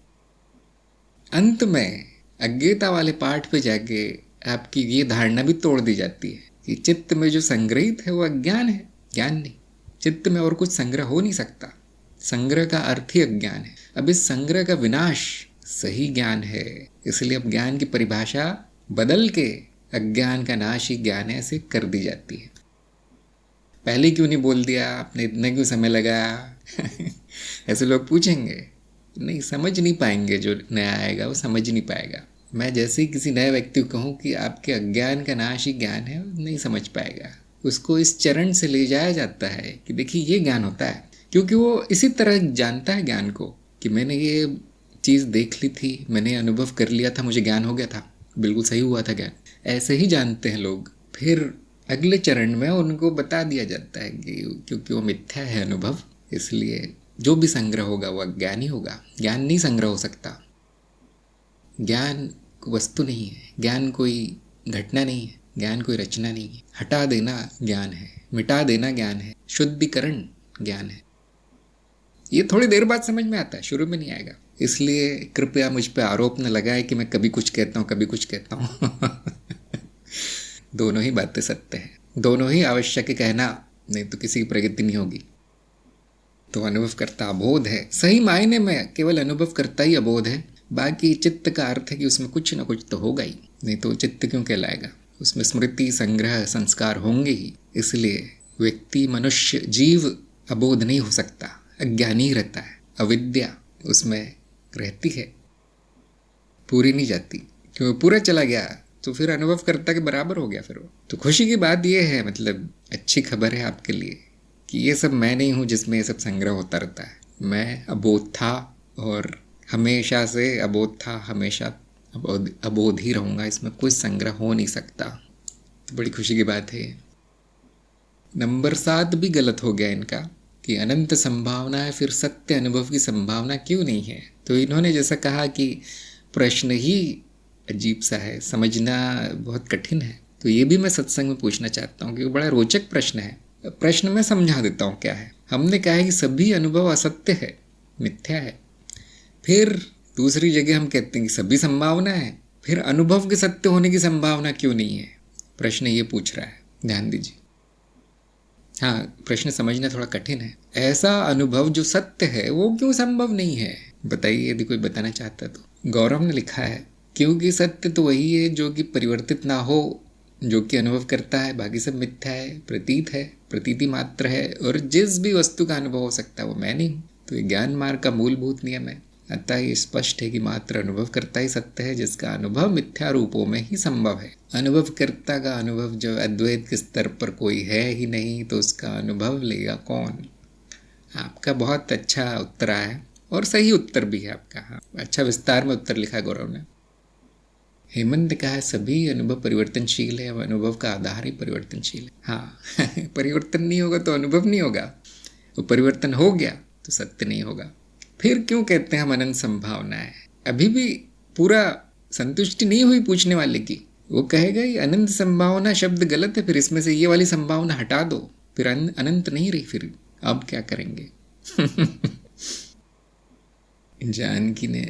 अंत में अज्ञेयता वाले पाठ पे जाके आपकी ये धारणा भी तोड़ दी जाती है कि चित्त में जो संग्रहित है वो अज्ञान है, ज्ञान नहीं। चित्त में और कुछ संग्रह हो नहीं सकता। संग्रह का अर्थ ही अज्ञान है। अब इस संग्रह का विनाश सही ज्ञान है, इसलिए अब ज्ञान की परिभाषा बदल के अज्ञान का नाश ही ज्ञान है ऐसे कर दी जाती है। पहले क्यों नहीं बोल दिया आपने, इतना क्यों समय लगाया? ऐसे लोग पूछेंगे, नहीं समझ नहीं पाएंगे। जो नया आएगा वो समझ नहीं पाएगा। मैं जैसे ही किसी नए व्यक्ति को कहूँ कि आपके अज्ञान का नाश ही ज्ञान है, वो नहीं समझ पाएगा। उसको इस चरण से ले जाया जाता है कि देखिए ये ज्ञान होता है, क्योंकि वो इसी तरह जानता है ज्ञान को कि मैंने ये चीज़ देख ली थी, मैंने अनुभव कर लिया था, मुझे ज्ञान हो गया था, बिल्कुल सही हुआ था ज्ञान। ऐसे ही जानते हैं लोग। फिर अगले चरण में उनको बता दिया जाता है कि क्योंकि वो मिथ्या है अनुभव, इसलिए जो भी संग्रह होगा वो अज्ञान ही होगा। ज्ञान नहीं संग्रह हो सकता। ज्ञान वस्तु नहीं है, ज्ञान कोई घटना नहीं है, ज्ञान कोई रचना नहीं है। हटा देना ज्ञान है, मिटा देना ज्ञान है, शुद्धिकरण ज्ञान है। ये थोड़ी देर बाद समझ में आता है, शुरू में नहीं आएगा। इसलिए कृपया मुझ पे आरोप न लगाए कि मैं कभी कुछ कहता हूँ कभी कुछ कहता हूँ। दोनों ही बातें सत्य हैं, दोनों ही आवश्यक है कहना, नहीं तो किसी की प्रगति नहीं होगी। तो अनुभव करता अबोध है, सही मायने में केवल अनुभव करता ही अबोध है। बाकी चित्त का अर्थ है कि उसमें कुछ ना कुछ तो होगा ही, नहीं तो चित्त क्यों कहलाएगा। उसमें स्मृति संग्रह संस्कार होंगे ही। इसलिए व्यक्ति मनुष्य जीव अबोध नहीं हो सकता, अज्ञानी रहता है। अविद्या उसमें रहती है, पूरी नहीं जाती। क्यों पूरा चला गया तो फिर अनुभव करता के बराबर हो गया फिर वो। तो खुशी की बात यह है, मतलब अच्छी खबर है आपके लिए कि ये सब मैं नहीं हूँ जिसमें ये सब संग्रह होता रहता है। मैं अबोध था और हमेशा से अबोध था, हमेशा अबोध ही रहूँगा। इसमें कोई संग्रह हो नहीं सकता। तो बड़ी खुशी की बात है। नंबर 7 भी गलत हो गया इनका कि अनंत संभावना है, फिर सत्य अनुभव की संभावना क्यों नहीं है। तो इन्होंने जैसा कहा कि प्रश्न ही अजीब सा है, समझना बहुत कठिन है। तो ये भी मैं सत्संग में पूछना चाहता हूँ क्योंकि बड़ा रोचक प्रश्न है। प्रश्न में समझा देता हूँ क्या है। हमने कहा है कि सभी अनुभव असत्य है, मिथ्या है। फिर दूसरी जगह हम कहते हैं कि सभी संभावना है, फिर अनुभव के सत्य होने की संभावना क्यों नहीं है। प्रश्न ये पूछ रहा है, ध्यान दीजिए। हाँ, प्रश्न समझना थोड़ा कठिन है। ऐसा अनुभव जो सत्य है वो क्यों संभव नहीं है, बताइए यदि कोई बताना चाहता तो। गौरव ने लिखा है क्योंकि सत्य तो वही है जो कि परिवर्तित ना हो, जो कि अनुभव करता है, बाकी सब मिथ्या है, प्रतीत है, प्रतीति मात्र है, और जिस भी वस्तु का अनुभव हो सकता है वो मैं नहीं हूँ। तो ये ज्ञान मार्ग का मूलभूत नियम है। अतः ये स्पष्ट है कि मात्र अनुभव करता ही सत्य है, जिसका अनुभव मिथ्या रूपों में ही संभव है। अनुभव करता का अनुभव जब अद्वैत के स्तर पर कोई है ही नहीं तो उसका अनुभव लेगा कौन। आपका बहुत अच्छा उत्तर आया है और सही उत्तर भी है आपका। हाँ, अच्छा विस्तार में उत्तर लिखा गौरव ने। हेमंत ने कहा है सभी अनुभव परिवर्तनशील है, अनुभव का आधार ही परिवर्तनशील है। हाँ, परिवर्तन नहीं होगा तो अनुभव नहीं होगा, वो परिवर्तन हो गया तो सत्य नहीं होगा। फिर क्यों कहते हैं हम अनंत संभावना है। अभी भी पूरा संतुष्टि नहीं हुई पूछने वाले की। वो कहेगा ये अनंत संभावना शब्द गलत है, फिर इसमें से ये वाली संभावना हटा दो, फिर अनंत नहीं रही, फिर अब क्या करेंगे। जानकी ने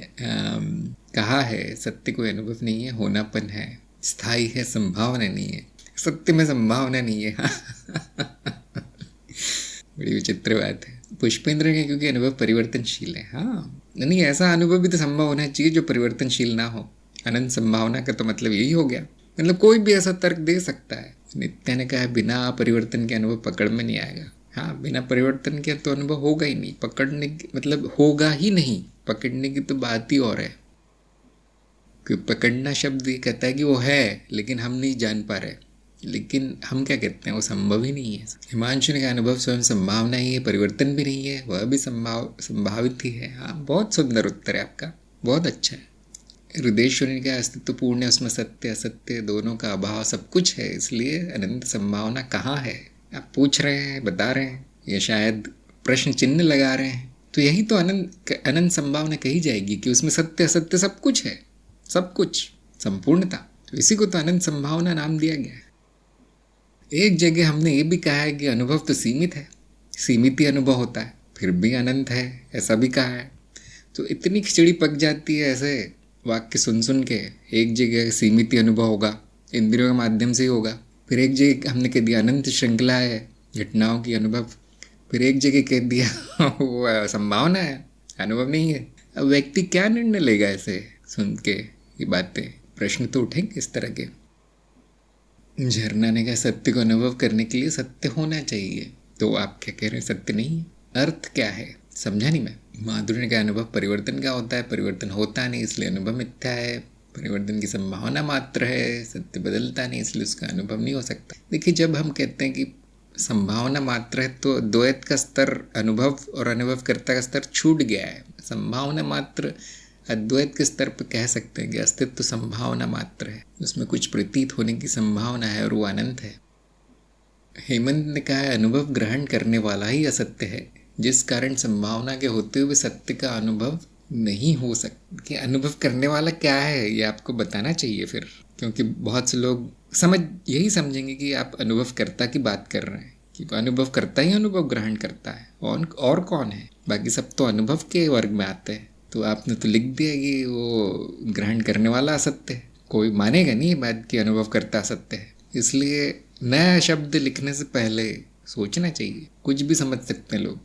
कहा है सत्य कोई अनुभव नहीं है, होनापन है, स्थायी है, संभावना नहीं है। सत्य में संभावना नहीं है। बड़ी विचित्र बात है। पुष्पेंद्र ने क्योंकि अनुभव परिवर्तनशील है। हाँ, नहीं ऐसा अनुभव भी तो संभव होना चाहिए जो परिवर्तनशील ना हो। अनंत संभावना का तो मतलब यही हो गया, मतलब कोई भी ऐसा तर्क दे सकता है। नित्या ने कहा बिना परिवर्तन के अनुभव पकड़ में नहीं आएगा। हाँ, बिना परिवर्तन के तो अनुभव होगा ही नहीं, पकड़ने मतलब होगा ही नहीं। पकड़ने की तो बात ही और है कि पकड़ना शब्द ये कहता है कि वो है लेकिन हम नहीं जान पा रहे, लेकिन हम क्या कहते हैं वो संभव ही नहीं है। हिमांशु ने कहा अनुभव स्वयं संभावना ही है, परिवर्तन भी नहीं है, वह भी संभावित ही है। हाँ, बहुत सुंदर उत्तर है आपका, बहुत अच्छा है। हृदयेश्वरी ने कहा अस्तित्व पूर्ण है, उसमें सत्य असत्य दोनों का अभाव सब कुछ है, इसलिए अनंत संभावना कहाँ है। आप पूछ रहे हैं, बता रहे हैं, या शायद प्रश्न चिन्ह लगा रहे हैं, तो यही तो अनंत संभावना कही जाएगी कि उसमें सत्य असत्य सब कुछ है, सब कुछ, संपूर्णता। तो इसी को तो अनंत संभावना नाम दिया गया है। एक जगह हमने ये भी कहा है कि अनुभव तो सीमित है, सीमित ही अनुभव होता है। फिर भी अनंत है, ऐसा भी कहा है। तो इतनी खिचड़ी पक जाती है ऐसे वाक्य सुन सुन के। एक जगह सीमित ही अनुभव होगा, इंद्रियों के माध्यम से ही होगा। फिर एक जगह हमने कह दिया अनंत श्रृंखला है घटनाओं की अनुभव। फिर एक जगह कह दिया वो संभावना है, अनुभव नहीं है। अब व्यक्ति क्या निर्णय लेगा ऐसे सुन के ये बातें? प्रश्न तो उठेंगे इस तरह के। झरना ने कहा सत्य को अनुभव करने के लिए सत्य होना चाहिए। तो आप क्या कह रहे हैं सत्य नहीं है? अर्थ क्या है? समझा नहीं मैं। माधुरी ने कहा अनुभव परिवर्तन का होता है, परिवर्तन होता नहीं इसलिए अनुभव मिथ्या है। परिवर्तन की संभावना मात्र है, सत्य बदलता नहीं इसलिए उसका अनुभव नहीं हो सकता। देखिए, जब हम कहते हैं कि संभावना मात्र है तो द्वैत का स्तर, अनुभव और अनुभवकर्ता का स्तर छूट गया है। संभावना मात्र अद्वैत के स्तर पर कह सकते हैं कि अस्तित्व तो संभावना मात्र है, उसमें कुछ प्रतीत होने की संभावना है और वो अनंत है। हेमंत ने कहा है अनुभव ग्रहण करने वाला ही असत्य है, जिस कारण संभावना के होते हुए सत्य का अनुभव नहीं हो सकता। कि अनुभव करने वाला क्या है ये आपको बताना चाहिए फिर, क्योंकि बहुत से लोग यही समझेंगे कि आप अनुभवकर्ता की बात कर रहे हैं, कि अनुभवकर्ता ही अनुभव ग्रहण करता है और कौन है? बाकी सब तो अनुभव के वर्ग में आते हैं। तो आपने तो लिख दिया कि वो ग्रहण करने वाला असत्य है। कोई मानेगा नहीं ये बात कि अनुभव करता असत्य है। इसलिए नया शब्द लिखने से पहले सोचना चाहिए। कुछ भी समझ सकते हैं लोग।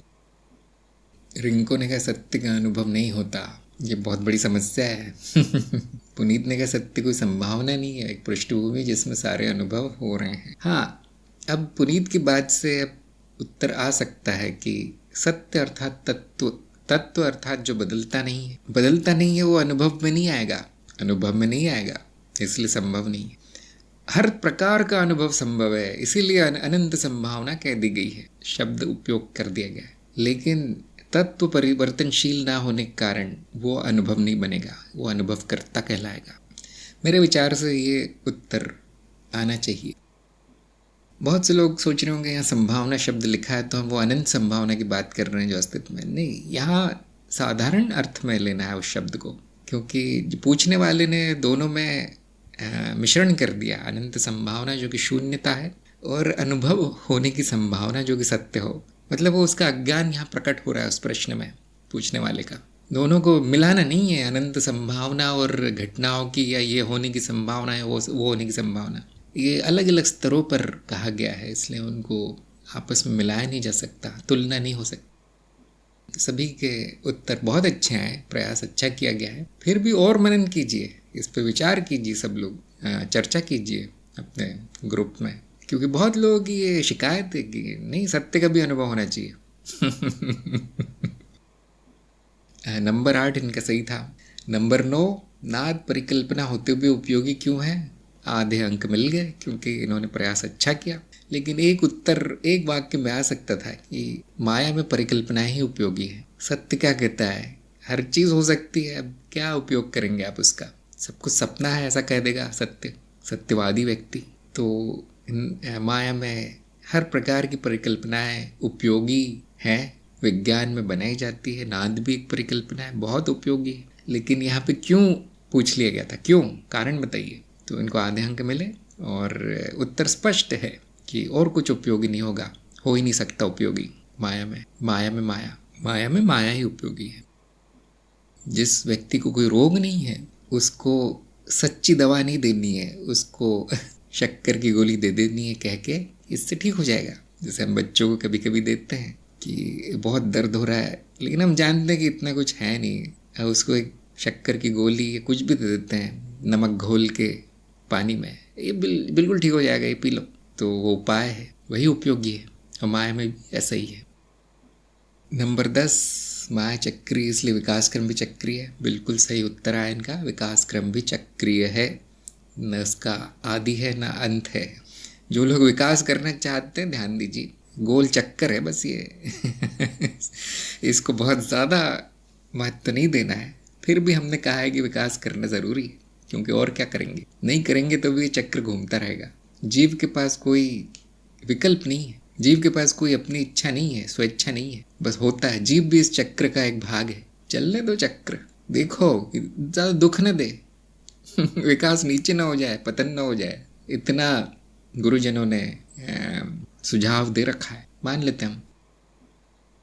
रिंको ने कहा सत्य का अनुभव नहीं होता, ये बहुत बड़ी समस्या है। पुनीत ने कहा सत्य कोई संभावना नहीं है, एक पृष्ठभूमि जिसमें सारे अनुभव हो रहे हैं। हाँ, अब पुनीत की बात से अब उत्तर आ सकता है कि सत्य अर्थात तत्व अर्थात जो बदलता नहीं है वो अनुभव में नहीं आएगा, इसलिए संभव नहीं है। हर प्रकार का अनुभव संभव है, इसीलिए अनंत संभावना कह दी गई है, शब्द उपयोग कर दिया गया है। लेकिन तत्व परिवर्तनशील ना होने के कारण वो अनुभव नहीं बनेगा, वो अनुभवकर्ता कहलाएगा। मेरे विचार से ये उत्तर आना चाहिए। बहुत से लोग सोच रहे होंगे यहाँ संभावना शब्द लिखा है तो हम वो अनंत संभावना की बात कर रहे हैं जो अस्तित्व में नहीं। यहाँ साधारण अर्थ में लेना है उस शब्द को, क्योंकि पूछने वाले ने दोनों में मिश्रण कर दिया। अनंत संभावना जो कि शून्यता है और अनुभव होने की संभावना जो कि सत्य हो। मतलब वो उसका अज्ञान यहाँ प्रकट हो रहा है उस प्रश्न में पूछने वाले का। दोनों को मिलाना नहीं है, अनंत संभावना और घटनाओं की, या ये होने की संभावना है वो होने की संभावना। ये अलग अलग स्तरों पर कहा गया है, इसलिए उनको आपस में मिलाया नहीं जा सकता, तुलना नहीं हो सकती। सभी के उत्तर बहुत अच्छे हैं, प्रयास अच्छा किया गया है। फिर भी और मनन कीजिए, इस पर विचार कीजिए, सब लोग चर्चा कीजिए अपने ग्रुप में, क्योंकि बहुत लोगों की ये शिकायत है कि नहीं सत्य का भी अनुभव होना चाहिए। नंबर 8 इनका सही था। नंबर 9 नाद परिकल्पना होते हुए उपयोगी क्यों है? आधे अंक मिल गए क्योंकि इन्होंने प्रयास अच्छा किया। लेकिन एक उत्तर एक वाक्य में आ सकता था कि माया में परिकल्पना ही उपयोगी है। सत्य क्या कहता है? हर चीज़ हो सकती है, अब क्या उपयोग करेंगे आप उसका? सब कुछ सपना है ऐसा कह देगा सत्यवादी व्यक्ति। तो माया में हर प्रकार की परिकल्पनाएं उपयोगी हैं, विज्ञान में बनाई जाती है। नाद भी एक परिकल्पना है, बहुत उपयोगी है। लेकिन यहाँ पे क्यों पूछ लिया गया था, क्यों? कारण बताइए। तो इनको आधे अंक मिले और उत्तर स्पष्ट है कि और कुछ उपयोगी नहीं होगा, हो ही नहीं सकता उपयोगी माया में माया ही उपयोगी है। जिस व्यक्ति को कोई रोग नहीं है उसको सच्ची दवा नहीं देनी है, उसको शक्कर की गोली दे देनी है कह के इससे ठीक हो जाएगा। जैसे हम बच्चों को कभी कभी देते हैं कि बहुत दर्द हो रहा है, लेकिन हम जानते हैं कि इतना कुछ है नहीं, अब उसको एक शक्कर की गोली या कुछ भी दे देते हैं नमक घोल के पानी में, ये बिल्कुल ठीक हो जाएगा, ये पी लो। तो वो उपाय है, वही उपयोगी है। और माया में भी ऐसा ही है। नंबर 10 माया चक्रीय इसलिए विकास क्रम भी चक्रीय है। बिल्कुल सही उत्तर आया इनका, विकास क्रम भी चक्रीय है, न उसका आदि है न अंत है। जो लोग विकास करना चाहते हैं ध्यान दीजिए, गोल चक्कर है बस ये। इसको बहुत ज़्यादा महत्व नहीं देना है। फिर भी हमने कहा है कि विकास करना ज़रूरी है, क्योंकि और क्या करेंगे, नहीं करेंगे तो भी ये चक्र घूमता रहेगा। जीव के पास कोई विकल्प नहीं है, जीव के पास कोई अपनी इच्छा नहीं है, स्वेच्छा नहीं है, बस होता है। जीव भी इस चक्र का एक भाग है, चलने दो चक्र, देखो ज़्यादा दुख न दे। विकास नीचे ना हो जाए, पतन ना हो जाए, इतना गुरुजनों ने सुझाव दे रखा है, मान लेते हम।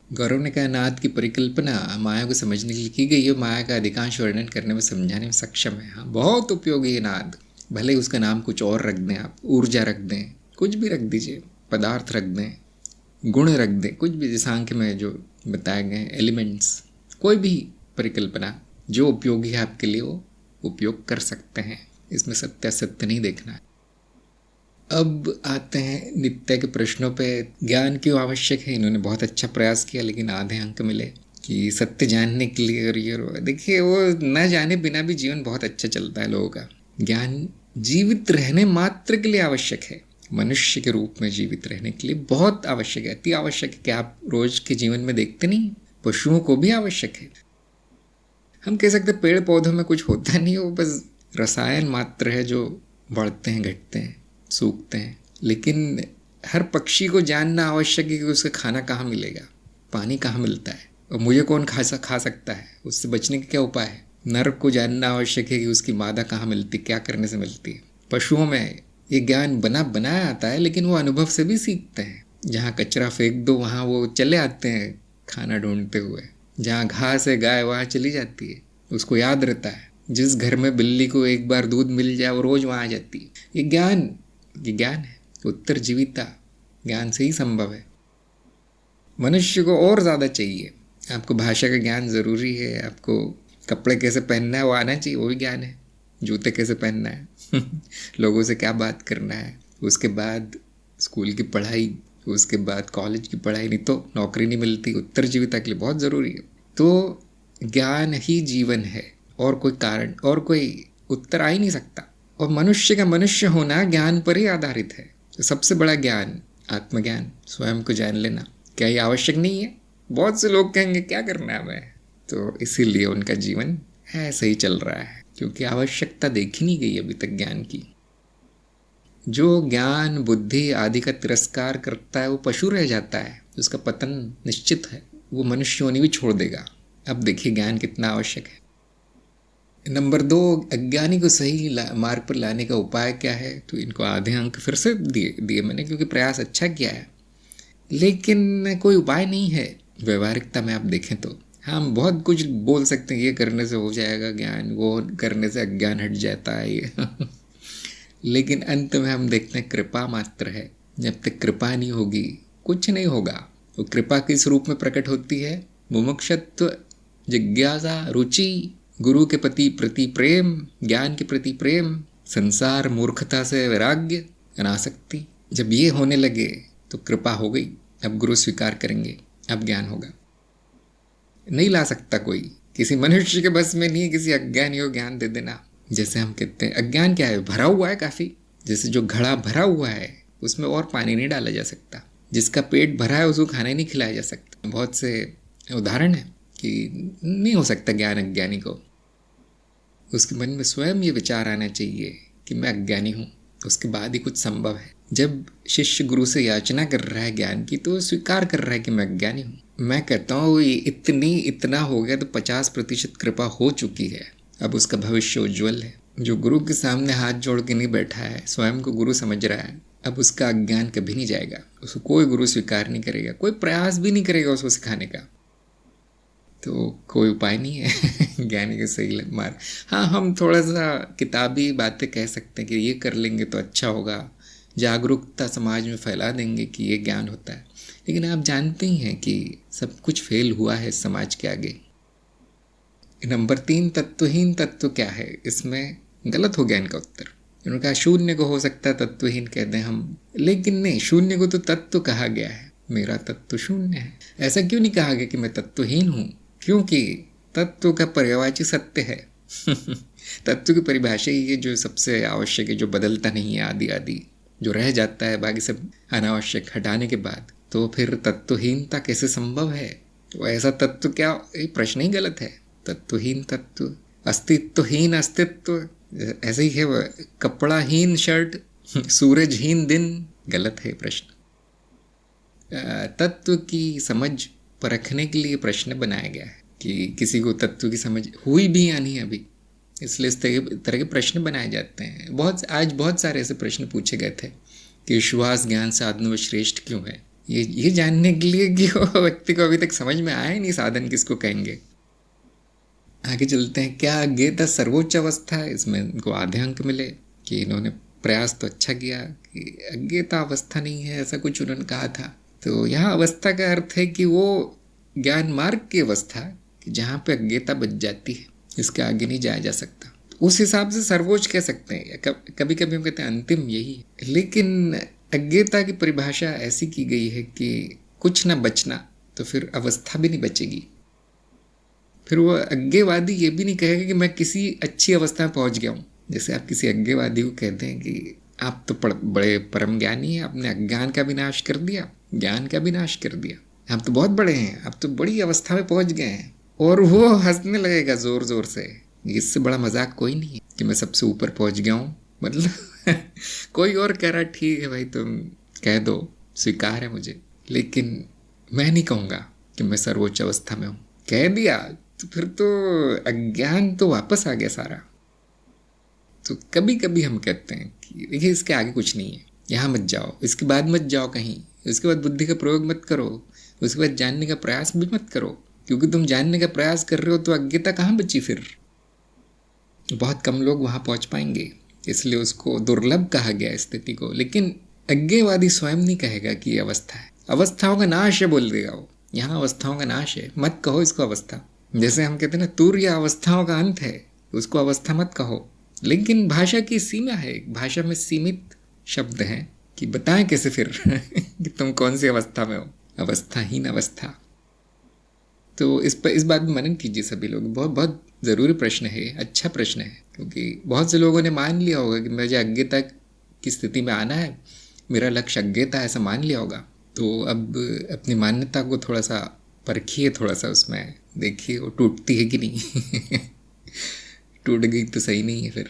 गौरव ने कहा, नाद की परिकल्पना माया को समझने के लिए की गई है, माया का अधिकांश वर्णन करने में समझाने में सक्षम है। हाँ, बहुत उपयोगी है नाद। भले ही उसका नाम कुछ और रख दें आप, ऊर्जा रख दें, कुछ भी रख दीजिए, पदार्थ रख दें, गुण रख दें, कुछ भी, जैसे सांख्य में जो बताए गए एलिमेंट्स, कोई भी परिकल्पना जो उपयोगी है आपके लिए वो उपयोग कर सकते हैं। इसमें सत्य असत्य नहीं देखना है। अब आते हैं नित्य के प्रश्नों पे। ज्ञान क्यों आवश्यक है? इन्होंने बहुत अच्छा प्रयास किया लेकिन आधे अंक मिले कि सत्य जानने के लिए। और ये देखिए, वो न जाने बिना भी जीवन बहुत अच्छा चलता है लोगों का। ज्ञान जीवित रहने मात्र के लिए आवश्यक है, मनुष्य के रूप में जीवित रहने के लिए बहुत आवश्यक है, अति आवश्यक है। कि आप रोज के जीवन में देखते नहीं, पशुओं को भी आवश्यक है। हम कह सकते पेड़ पौधों में कुछ होता नहीं, वो बस रसायन मात्र है जो बढ़ते हैं, घटते हैं, सूखते हैं। लेकिन हर पक्षी को जानना आवश्यक है कि उसका खाना कहाँ मिलेगा, पानी कहाँ मिलता है, और मुझे कौन खा सकता है, उससे बचने के क्या उपाय है। नर को जानना आवश्यक है कि उसकी मादा कहाँ मिलती, क्या करने से मिलती है। पशुओं में ये ज्ञान बनाया आता है, लेकिन वो अनुभव से भी सीखते हैं। जहाँ कचरा फेंक दो वहाँ वो चले आते हैं खाना ढूंढते हुए। जहाँ घास है गाय वहाँ चली जाती है, उसको याद रहता है। जिस घर में बिल्ली को एक बार दूध मिल जाए वो रोज वहाँ आ जाती है। ये ज्ञान है, उत्तरजीविता ज्ञान से ही संभव है। मनुष्य को और ज़्यादा चाहिए। आपको भाषा का ज्ञान ज़रूरी है, आपको कपड़े कैसे पहनना है वो आना चाहिए, वो भी ज्ञान है। जूते कैसे पहनना है लोगों से क्या बात करना है, उसके बाद स्कूल की पढ़ाई, उसके बाद कॉलेज की पढ़ाई, नहीं तो नौकरी नहीं मिलती। उत्तरजीविता के लिए बहुत ज़रूरी है। तो ज्ञान ही जीवन है, और कोई कारण और कोई उत्तर आ ही नहीं सकता। और मनुष्य का मनुष्य होना ज्ञान पर ही आधारित है। तो सबसे बड़ा ज्ञान आत्मज्ञान, स्वयं को जान लेना। क्या ये आवश्यक नहीं है? बहुत से लोग कहेंगे क्या करना है हमें, तो इसीलिए उनका जीवन ऐसे ही चल रहा है, क्योंकि आवश्यकता देखी नहीं गई अभी तक ज्ञान की। जो ज्ञान बुद्धि आदि का तिरस्कार करता है वो पशु रह जाता है, उसका पतन निश्चित है, वो मनुष्य होनी भी छोड़ देगा। अब देखिए ज्ञान कितना आवश्यक है। नंबर 2, अज्ञानी को सही मार्ग पर लाने का उपाय क्या है? तो इनको आधे अंक फिर से दिए मैंने, क्योंकि प्रयास अच्छा किया है, लेकिन कोई उपाय नहीं है व्यवहारिकता में। आप देखें तो हम बहुत कुछ बोल सकते हैं, ये करने से हो जाएगा ज्ञान, वो करने से अज्ञान हट जाता है ये लेकिन अंत में हम देखते हैं कृपा मात्र है। जब तक कृपा नहीं होगी कुछ नहीं होगा। वो कृपा किस रूप में प्रकट होती है? मुमुक्षत्व, जिज्ञासा, रुचि, गुरु के प्रति प्रेम, ज्ञान के प्रति प्रेम, संसार मूर्खता से वैराग्य, अनासक्ति। जब ये होने लगे तो कृपा हो गई। अब गुरु स्वीकार करेंगे, अब ज्ञान होगा। नहीं ला सकता कोई, किसी मनुष्य के बस में नहीं है किसी अज्ञानी को ज्ञान दे देना। जैसे हम कहते हैं अज्ञान क्या है? भरा हुआ है काफ़ी। जैसे जो घड़ा भरा हुआ है उसमें और पानी नहीं डाला जा सकता। जिसका पेट भरा है उसको खाना ही नहीं खिलाया जा सकता। बहुत से उदाहरण है कि नहीं हो सकता ज्ञान अज्ञानी को। उसके मन में स्वयं ये विचार आना चाहिए कि मैं अज्ञानी हूँ, उसके बाद ही कुछ संभव है। जब शिष्य गुरु से याचना कर रहा है ज्ञान की, तो स्वीकार कर रहा है कि मैं अज्ञानी हूँ। मैं कहता हूँ इतना हो गया तो 50% कृपा हो चुकी है। अब उसका भविष्य उज्ज्वल है। जो गुरु के सामने हाथ जोड़ के नहीं बैठा है, स्वयं को गुरु समझ रहा है, अब उसका अज्ञान कभी नहीं जाएगा। उसको कोई गुरु स्वीकार नहीं करेगा, कोई प्रयास भी नहीं करेगा उसको सिखाने का। तो कोई उपाय नहीं है ज्ञानी के सही मार्ग। हाँ, हम थोड़ा सा किताबी बातें कह सकते हैं कि ये कर लेंगे तो अच्छा होगा, जागरूकता समाज में फैला देंगे कि ये ज्ञान होता है। लेकिन आप जानते ही हैं कि सब कुछ फेल हुआ है समाज के आगे। नंबर 3, तत्वहीन तत्व क्या है? इसमें गलत हो गया इनका उत्तर। इन्होंने कहा शून्य को हो सकता है तत्वहीन कह दें हम, लेकिन नहीं, शून्य को तो तत्व कहा गया है। मेरा तत्व शून्य है। ऐसा क्यों नहीं कहा गया कि मैं तत्वहीन हूँ? क्योंकि तत्व का पर्यायवाची सत्य है तत्व की परिभाषा ही है जो सबसे आवश्यक है, जो बदलता नहीं है, आदि जो रह जाता है बाकी सब अनावश्यक हटाने के बाद। तो फिर तत्वहीनता कैसे संभव है? तो ऐसा तत्व क्या? ये प्रश्न ही गलत है। तत्वहीन तत्व, अस्तित्वहीन अस्तित्व, ऐसे ही है। कपड़ाहीन शर्ट, सूरजहीन दिन, गलत है प्रश्न। तत्व की समझ परखने के लिए प्रश्न बनाया गया है कि किसी को तत्व की समझ हुई भी या नहीं अभी, इसलिए इस तरह के प्रश्न बनाए जाते हैं। आज बहुत सारे ऐसे प्रश्न पूछे गए थे कि विश्वास ज्ञान साधनों में श्रेष्ठ क्यों है? ये जानने के लिए कि वो व्यक्ति को अभी तक समझ में आया ही नहीं साधन किसको कहेंगे। आगे चलते हैं। क्या अज्ञेयता सर्वोच्च अवस्था है? इसमें इनको आधे अंक मिले कि इन्होंने प्रयास तो अच्छा किया कि अज्ञेयता अवस्था नहीं है, ऐसा कुछ उन्होंने कहा था। तो यहाँ अवस्था का अर्थ है कि वो ज्ञान मार्ग की अवस्था कि जहाँ पे अज्ञेयता बच जाती है, इसके आगे नहीं जाया जा सकता। उस हिसाब से सर्वोच्च कह सकते हैं। कभी कभी हम कहते हैं अंतिम यही है। लेकिन अज्ञेयता की परिभाषा ऐसी की गई है कि कुछ ना बचना, तो फिर अवस्था भी नहीं बचेगी। फिर वो अज्ञेयवादी ये भी नहीं कहेगा कि मैं किसी अच्छी अवस्था में पहुंच गया हूँ। जैसे आप किसी अज्ञेयवादी को कहते हैं कि आप तो बड़े परम ज्ञानी हैं, आपने अज्ञान का भी नाश कर दिया, ज्ञान का भी नाश कर दिया, आप तो बहुत बड़े हैं, आप तो बड़ी अवस्था में पहुंच गए हैं। और वो हंसने लगेगा जोर जोर से। इससे बड़ा मजाक कोई नहीं है कि मैं सबसे ऊपर पहुंच गया हूँ। मतलब कोई और कह रहा ठीक है भाई, तुम कह दो, स्वीकार है मुझे, लेकिन मैं नहीं कहूँगा कि मैं सर्वोच्च अवस्था में हूँ। कह दिया तो फिर तो अज्ञान तो वापस आ गया सारा। तो कभी कभी हम कहते हैं कि देखिए इसके आगे कुछ नहीं है, यहाँ मत जाओ, इसके बाद मत जाओ कहीं, उसके बाद बुद्धि का प्रयोग मत करो, उसके बाद जानने का प्रयास भी मत करो, क्योंकि तुम जानने का प्रयास कर रहे हो तो अज्ञता कहाँ बची फिर। बहुत कम लोग वहाँ पहुँच पाएंगे, इसलिए उसको दुर्लभ कहा गया स्थिति को। लेकिन अज्ञेयवादी स्वयं नहीं कहेगा कि ये अवस्था है, अवस्थाओं का नाश है बोल देगा वो। यहाँ अवस्थाओं का नाश है, मत कहो इसको अवस्था। जैसे हम कहते हैं ना, तूर्य अवस्थाओं का अंत है, उसको अवस्था मत कहो। लेकिन भाषा की सीमा है, भाषा में सीमित शब्द हैं कि बताएं कैसे फिर कि तुम कौन सी अवस्था में हो, अवस्थाहीन अवस्था। तो इस बात में मनन कीजिए सभी लोग। बहुत बहुत ज़रूरी प्रश्न है, अच्छा प्रश्न है, क्योंकि बहुत से लोगों ने मान लिया होगा कि मुझे अज्ञेयता की स्थिति में आना है, मेरा लक्ष्य अज्ञेयता, ऐसा मान लिया होगा। तो अब अपनी मान्यता को थोड़ा सा परखिए, थोड़ा सा उसमें देखिए वो टूटती है कि नहीं। टूट गई तो सही नहीं है फिर।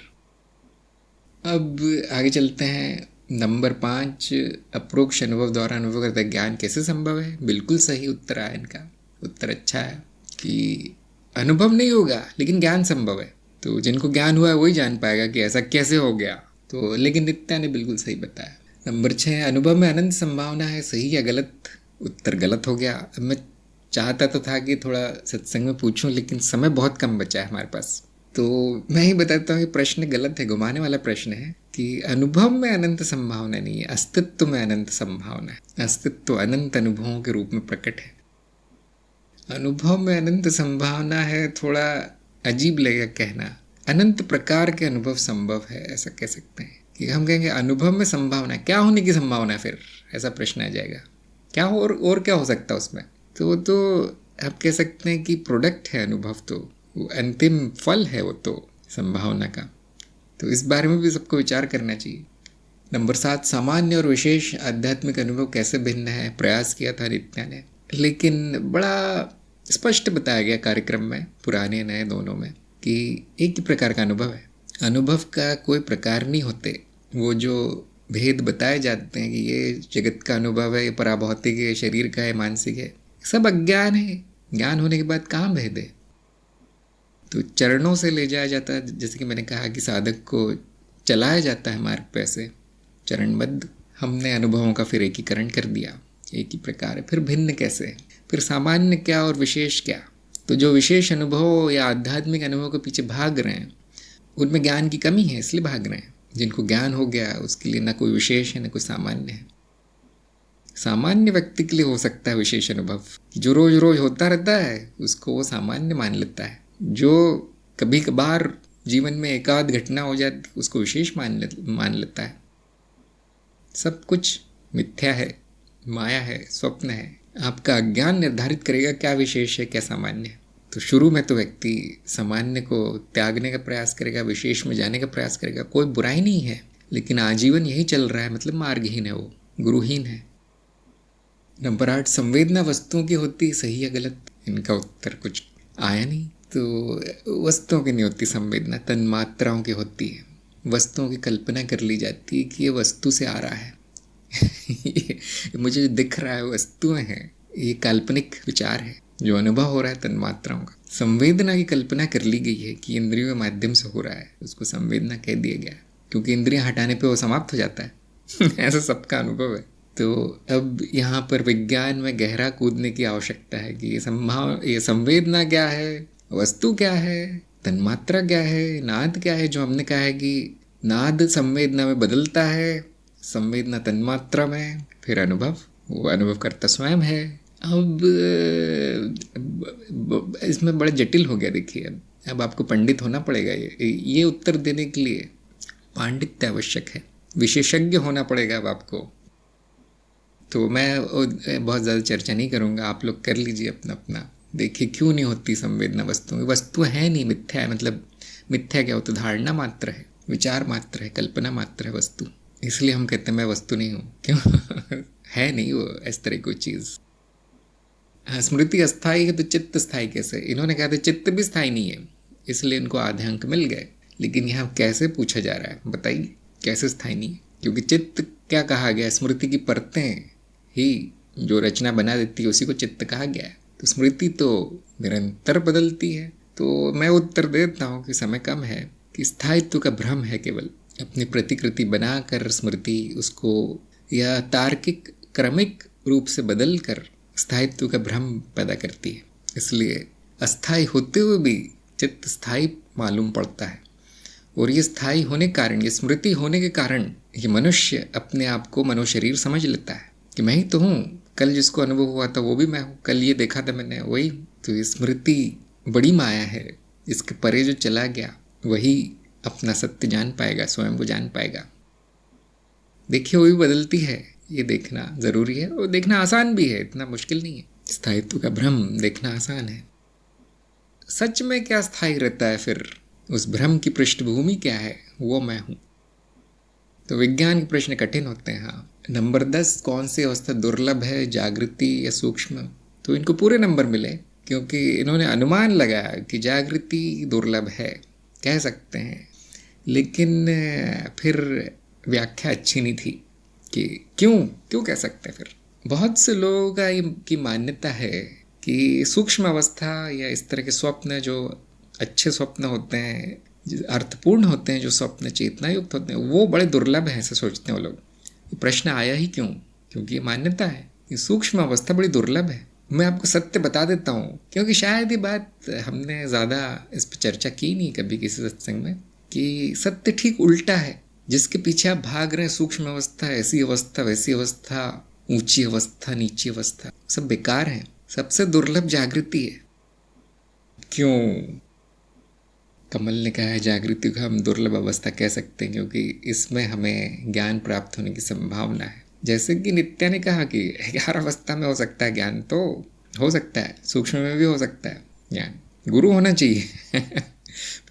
अब आगे चलते हैं। नंबर 5, अप्रोक्ष अनुभव द्वारा अनुभव करता ज्ञान कैसे संभव है? बिल्कुल सही उत्तर आया इनका। उत्तर अच्छा है कि अनुभव नहीं होगा लेकिन ज्ञान संभव है। तो जिनको ज्ञान हुआ है वही जान पाएगा कि ऐसा कैसे हो गया। तो लेकिन नित्या ने बिल्कुल सही बताया। नंबर 6, अनुभव में अनंत संभावना है, सही या गलत? उत्तर गलत हो गया। अब मैं चाहता तो था कि थोड़ा सत्संग में पूछूं, लेकिन समय बहुत कम बचा है हमारे पास, तो मैं ही बताता हूँ कि प्रश्न गलत है, घुमाने वाला प्रश्न है कि अनुभव में अनंत संभावना नहीं है, अस्तित्व में अनंत संभावना है। अस्तित्व अनंत अनुभवों के रूप में प्रकट है। अनुभव में अनंत संभावना है, थोड़ा अजीब लगेगा कहना। अनंत प्रकार के अनुभव संभव है, ऐसा कह सकते हैं कि हम कहेंगे अनुभव में संभावना, क्या होने की संभावना है फिर? ऐसा प्रश्न आ जाएगा। क्या हो और क्या हो सकता है उसमें? तो आप कह सकते हैं कि प्रोडक्ट है अनुभव, तो वो अंतिम फल है वो तो संभावना का। तो इस बारे में भी सबको विचार करना चाहिए। नंबर 7, सामान्य और विशेष आध्यात्मिक अनुभव कैसे भिन्न है? प्रयास किया था नित्या ने, लेकिन बड़ा स्पष्ट बताया गया कार्यक्रम में, पुराने नए दोनों में, कि एक ही प्रकार का अनुभव है। अनुभव का कोई प्रकार नहीं होते। वो जो भेद बताए जाते हैं कि ये जगत का अनुभव है, ये पराभौतिक है, शरीर का है, मानसिक है, सब अज्ञान है। ज्ञान होने के बाद कहाँ भेद है? तो चरणों से ले जाया जाता है, जैसे कि मैंने कहा कि साधक को चलाया जाता है मार्ग पे ऐसे चरणबद्ध। हमने अनुभवों का फिर एकीकरण कर दिया, एक ही प्रकार है, फिर भिन्न कैसे? फिर सामान्य क्या और विशेष क्या? तो जो विशेष अनुभव या आध्यात्मिक अनुभव के पीछे भाग रहे हैं, उनमें ज्ञान की कमी है, इसलिए भाग रहे हैं। जिनको ज्ञान हो गया उसके लिए ना कोई विशेष है ना कोई सामान्य है। सामान्य व्यक्ति के लिए हो सकता है विशेष अनुभव, जो रोज रोज होता रहता है उसको वो सामान्य मान लेता है। जो कभी कभार जीवन में एकाध घटना हो जाती उसको विशेष मान लेता है। सब कुछ मिथ्या है, माया है, स्वप्न है। आपका अज्ञान निर्धारित करेगा क्या विशेष है क्या सामान्य है। तो शुरू में तो व्यक्ति सामान्य को त्यागने का प्रयास करेगा, विशेष में जाने का प्रयास करेगा। कोई बुराई नहीं है, लेकिन आजीवन यही चल रहा है, मतलब मार्गहीन है, वो गुरुहीन है। नंबर 8, संवेदना वस्तुओं की होती, सही या गलत? इनका उत्तर कुछ आया नहीं। तो वस्तुओं की नहीं होती संवेदना, तन्मात्राओं की होती है। वस्तुओं की कल्पना कर ली जाती है कि ये वस्तु से आ रहा है। मुझे जो दिख रहा है वस्तुएं हैं, ये काल्पनिक विचार है। जो अनुभव हो रहा है तन्मात्राओं का, संवेदना की कल्पना कर ली गई है कि इंद्रियों के माध्यम से हो रहा है, उसको संवेदना कह दिया गया, क्योंकि इंद्रियां हटाने पे वो समाप्त हो जाता है। ऐसा सबका अनुभव है। तो अब यहाँ पर विज्ञान में गहरा कूदने की आवश्यकता है कि ये संवेदना क्या है, वस्तु क्या है, तन्मात्रा क्या है, नाद क्या है। जो हमने कहा है कि नाद संवेदना में बदलता है, संवेदना तन्मात्रा में, फिर अनुभव, वो अनुभव करता स्वयं है। अब इसमें बड़ा जटिल हो गया। देखिए अब आपको पंडित होना पड़ेगा। ये उत्तर देने के लिए पांडित्य आवश्यक है, विशेषज्ञ होना पड़ेगा अब आपको। तो मैं बहुत ज़्यादा चर्चा नहीं करूँगा, आप लोग कर लीजिए अपना अपना। देखिए क्यों नहीं होती संवेदना वस्तु है नहीं, मिथ्या है। मतलब मिथ्या क्या होता है? धारणा मात्र है, विचार मात्र है, कल्पना मात्र है वस्तु। इसलिए हम कहते हैं मैं वस्तु नहीं हूँ। क्यों? है नहीं वो इस तरह कोई चीज़। स्मृति अस्थाई है तो चित्त स्थायी कैसे? इन्होंने कहा था चित्त भी स्थायी नहीं है, इसलिए इनको आधे अंक मिल गए। लेकिन यहाँ कैसे पूछा जा रहा है, बताइए कैसे स्थायी नहीं है? क्योंकि चित्त क्या कहा गया? स्मृति की परतें ही जो रचना बना देती है उसी को चित्त कहा गया है। तो स्मृति तो निरंतर बदलती है। तो मैं उत्तर देता हूँ कि समय कम है, कि स्थायित्व का भ्रम है। केवल अपनी प्रतिकृति बनाकर स्मृति उसको या तार्किक क्रमिक रूप से बदल कर स्थायित्व का भ्रम पैदा करती है। इसलिए अस्थायी होते हुए भी चित्त स्थायी मालूम पड़ता है। और ये स्थायी होने के कारण, ये स्मृति होने के कारण, ये मनुष्य अपने आप को मनोशरीर समझ लेता है कि मैं ही तो हूँ। कल जिसको अनुभव हुआ था वो भी मैं हूँ, कल ये देखा था मैंने वही। तो ये स्मृति बड़ी माया है। इसके परे जो चला गया वही अपना सत्य जान पाएगा, स्वयं को जान पाएगा। देखिए वो भी बदलती है, ये देखना ज़रूरी है और देखना आसान भी है, इतना मुश्किल नहीं है। स्थायित्व का भ्रम देखना आसान है। सच में क्या स्थायी रहता है फिर? उस भ्रम की पृष्ठभूमि क्या है? वो मैं हूँ। तो विज्ञान के प्रश्न कठिन होते हैं। हाँ, नंबर 10 कौन सी अवस्था दुर्लभ है, जागृति या सूक्ष्म? तो इनको पूरे नंबर मिले क्योंकि इन्होंने अनुमान लगाया कि जागृति दुर्लभ है, कह सकते हैं। लेकिन फिर व्याख्या अच्छी नहीं थी कि क्यों कह सकते हैं। फिर बहुत से लोगों की मान्यता है कि सूक्ष्म अवस्था या इस तरह के स्वप्न, जो अच्छे स्वप्न होते हैं, अर्थपूर्ण होते हैं, जो स्वप्न चेतना युक्त होते हैं, वो बड़े दुर्लभ हैं, ऐसे सोचते हैं वो लोग। प्रश्न आया ही क्यों? क्योंकि ये मान्यता है कि सूक्ष्म अवस्था बड़ी दुर्लभ है। मैं आपको सत्य बता देता हूँ, क्योंकि शायद ये बात हमने ज़्यादा इस पर चर्चा की नहीं कभी किसी सत्संग में, कि सत्य ठीक उल्टा है। जिसके पीछे आप भाग रहे हैं, सूक्ष्म अवस्था, ऐसी अवस्था, वैसी अवस्था, ऊंची अवस्था, नीची अवस्था, सब बेकार है। सबसे दुर्लभ जागृति है। क्यों? कमल ने कहा है जागृति को हम दुर्लभ अवस्था कह सकते हैं क्योंकि इसमें हमें ज्ञान प्राप्त होने की संभावना है। जैसे कि नित्या ने कहा कि 11 अवस्था में हो सकता है ज्ञान, तो हो सकता है, सूक्ष्म में भी हो सकता है ज्ञान, गुरु होना चाहिए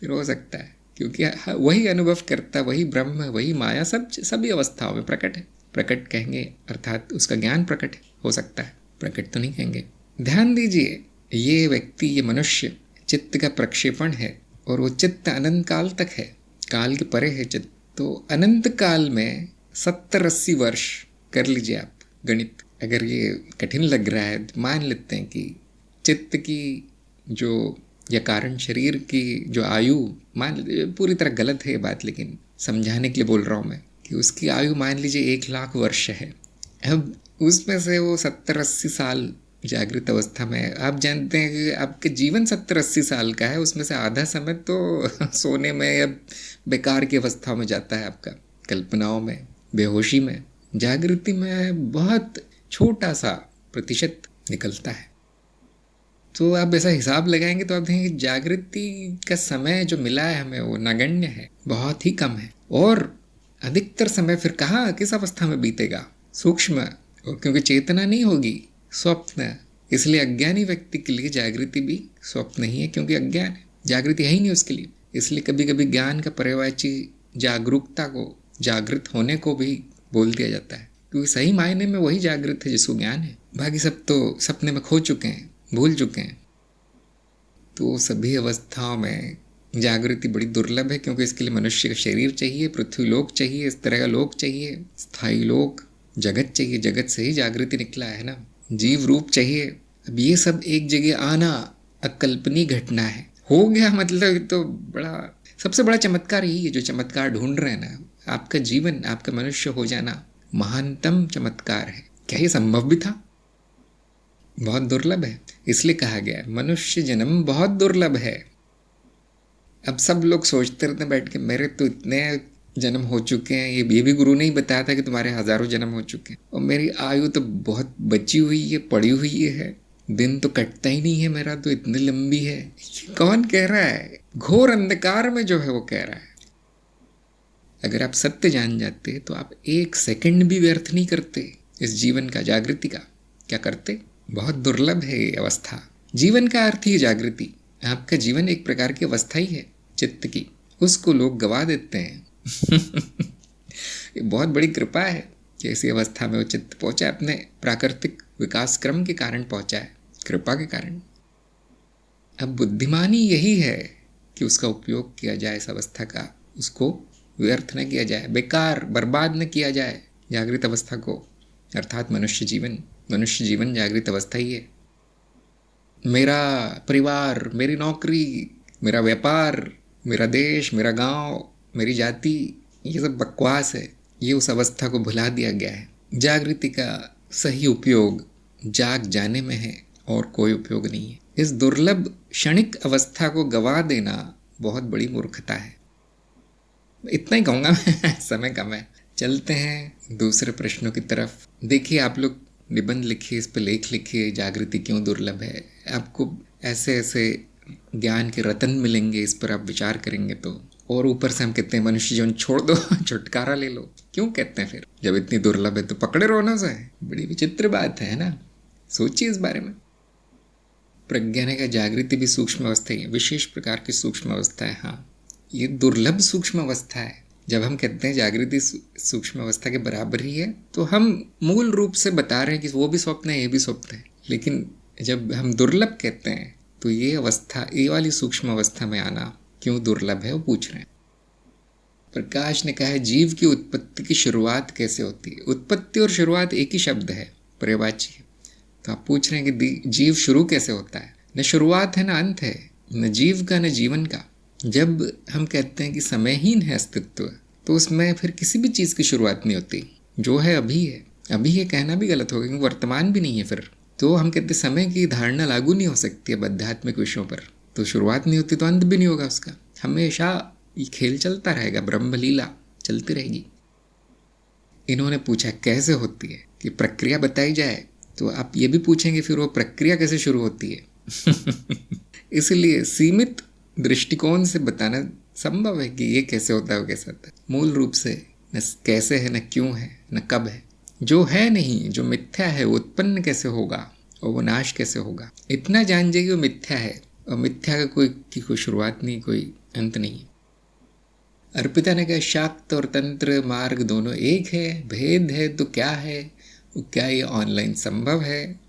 फिर हो सकता है, क्योंकि वही अनुभव करता, वही ब्रह्म, वही माया सभी अवस्थाओं में प्रकट है। प्रकट कहेंगे अर्थात उसका ज्ञान प्रकट हो सकता है, प्रकट तो नहीं कहेंगे। ध्यान दीजिए, ये व्यक्ति, ये मनुष्य चित्त का प्रक्षेपण है और वो चित्त अनंत काल तक है, काल के परे है चित्त। तो अनंत काल में 70-80 वर्ष कर लीजिए आप गणित। अगर ये कठिन लग रहा है, मान लेते हैं कि चित्त की जो, या कारण शरीर की जो आयु, मान लीजिए, पूरी तरह गलत है ये बात लेकिन समझाने के लिए बोल रहा हूँ मैं, कि उसकी आयु मान लीजिए 1,00,000 वर्ष है। अब उसमें से वो 70-80 साल जागृत अवस्था में, आप जानते हैं कि आपके जीवन 70-80 साल का है, उसमें से आधा समय तो सोने में या बेकार की अवस्थाओं में जाता है आपका, कल्पनाओं में, बेहोशी में। जागृति में बहुत छोटा सा प्रतिशत निकलता है। तो आप ऐसा हिसाब लगाएंगे तो आप देखेंगे जागृति का समय जो मिला है हमें वो नगण्य है, बहुत ही कम है। और अधिकतर समय फिर कहाँ, किस अवस्था में बीतेगा? सूक्ष्म, और क्योंकि चेतना नहीं होगी, स्वप्न। इसलिए अज्ञानी व्यक्ति के लिए जागृति भी स्वप्न ही है, क्योंकि अज्ञान है, जागृति है ही नहीं उसके लिए। इसलिए कभी कभी ज्ञान का पर्यायवाची जागरूकता को, जागृत होने को भी बोल दिया जाता है, क्योंकि सही मायने में वही जागृत है जिसको ज्ञान है। बाकी सब तो सपने में खो चुके हैं, भूल चुके हैं। तो सभी अवस्थाओं में जागृति बड़ी दुर्लभ है, क्योंकि इसके लिए मनुष्य का शरीर चाहिए, पृथ्वी लोक चाहिए, इस तरह का लोक चाहिए, स्थायी लोक, जगत चाहिए। जगत से ही जागृति निकला है ना, जीव रूप चाहिए। अब ये सब एक जगह आना अकल्पनीय घटना है। हो गया मतलब तो बड़ा, सबसे बड़ा चमत्कार यही है, जो चमत्कार ढूंढ रहे हैं ना, आपका जीवन, आपका मनुष्य हो जाना, महानतम चमत्कार है। क्या ये संभव भी था? बहुत दुर्लभ है। इसलिए कहा गया है मनुष्य जन्म बहुत दुर्लभ है। अब सब लोग सोचते रहते हैं बैठ के, मेरे तो इतने जन्म हो चुके हैं, ये भी गुरु ने ही बताया था कि तुम्हारे हजारों जन्म हो चुके हैं, और मेरी आयु तो बहुत बची हुई है, पड़ी हुई है, दिन तो कटता ही नहीं है मेरा, तो इतनी लंबी है। कौन कह रहा है? घोर अंधकार में जो है वो कह रहा है। अगर आप सत्य जान जाते तो आप एक सेकंड भी व्यर्थ नहीं करते इस जीवन का, जागृति का। क्या करते? बहुत दुर्लभ है ये अवस्था। जीवन का अर्थ ही जागृति। आपका जीवन एक प्रकार की अवस्था ही है चित्त की, उसको लोग गवा देते हैं। ये बहुत बड़ी कृपा है कि ऐसी अवस्था में वो चित्त पहुंचा है, अपने प्राकृतिक विकास क्रम के कारण पहुंचा है, कृपा के कारण। अब बुद्धिमानी यही है कि उसका उपयोग किया जाए इस अवस्था का, उसको व्यर्थ न किया जाए, बेकार बर्बाद न किया जाए जागृत अवस्था को, अर्थात मनुष्य जीवन जागृत अवस्था ही है। मेरा परिवार, मेरी नौकरी, मेरा व्यापार, मेरा देश, मेरा गांव, मेरी जाति, ये सब बकवास है। ये उस अवस्था को भुला दिया गया है। जागृति का सही उपयोग जाग जाने में है और कोई उपयोग नहीं है। इस दुर्लभ क्षणिक अवस्था को गवा देना बहुत बड़ी मूर्खता है। इतना ही कहूँगा मैं, समय कम है। चलते हैं दूसरे प्रश्नों की तरफ। देखिए, आप लोग निबंध लिखिए, इस पर लेख लिखिए, जागृति क्यों दुर्लभ है। आपको ऐसे ऐसे ज्ञान के रतन मिलेंगे, इस पर आप विचार करेंगे तो। और ऊपर से हम कहते हैं मनुष्य जीवन छोड़ दो, छुटकारा ले लो। क्यों कहते हैं फिर? जब इतनी दुर्लभ है तो पकड़े रहो ना उसे। बड़ी विचित्र बात है ना? सोचिए इस बारे में। प्रज्ञा ने कहा जागृति भी सूक्ष्म अवस्था ही है, विशेष प्रकार की सूक्ष्म अवस्था है। हाँ, ये दुर्लभ सूक्ष्म अवस्था है। जब हम कहते हैं जागृति सूक्ष्म अवस्था के बराबर ही है, तो हम मूल रूप से बता रहे हैं कि वो भी स्वप्न है, ये भी स्वप्न है। लेकिन जब हम दुर्लभ कहते हैं तो ये अवस्था, ये वाली सूक्ष्म अवस्था में आना क्यों दुर्लभ है, वो पूछ रहे हैं। प्रकाश ने कहा है जीव की उत्पत्ति की शुरुआत कैसे होती है। उत्पत्ति और शुरुआत एक ही शब्द है, पर्यायवाची है। तो आप पूछ रहे हैं कि जीव शुरू कैसे होता है। न शुरुआत है, न अंत है, न जीव का न जीवन का। जब हम कहते हैं कि समयहीन है अस्तित्व, तो उसमें फिर किसी भी चीज़ की शुरुआत नहीं होती। जो है अभी है। अभी ये कहना भी गलत होगा क्योंकि वर्तमान भी नहीं है। फिर तो हम कहते हैं समय की धारणा लागू नहीं हो सकती है आध्यात्मिक विषयों पर। तो शुरुआत नहीं होती तो अंत भी नहीं होगा उसका। हमेशा ये खेल चलता रहेगा, ब्रह्मलीला चलती रहेगी। इन्होंने पूछा कैसे होती है, कि प्रक्रिया बताई जाए। तो आप ये भी पूछेंगे फिर वो प्रक्रिया कैसे शुरू होती है। इसलिए सीमित दृष्टिकोण से बताना संभव है कि ये कैसे होता है, वो कैसे होता है। मूल रूप से न कैसे है, न क्यों है, न कब है। जो है नहीं, जो मिथ्या है, वो उत्पन्न कैसे होगा और वो नाश कैसे होगा। इतना जान जाइए वो मिथ्या है, और मिथ्या का कोई शुरुआत नहीं, कोई अंत नहीं। अर्पिता ने कहा शाक्त और तंत्र मार्ग दोनों एक है, भेद है तो क्या है, क्या ये ऑनलाइन संभव है।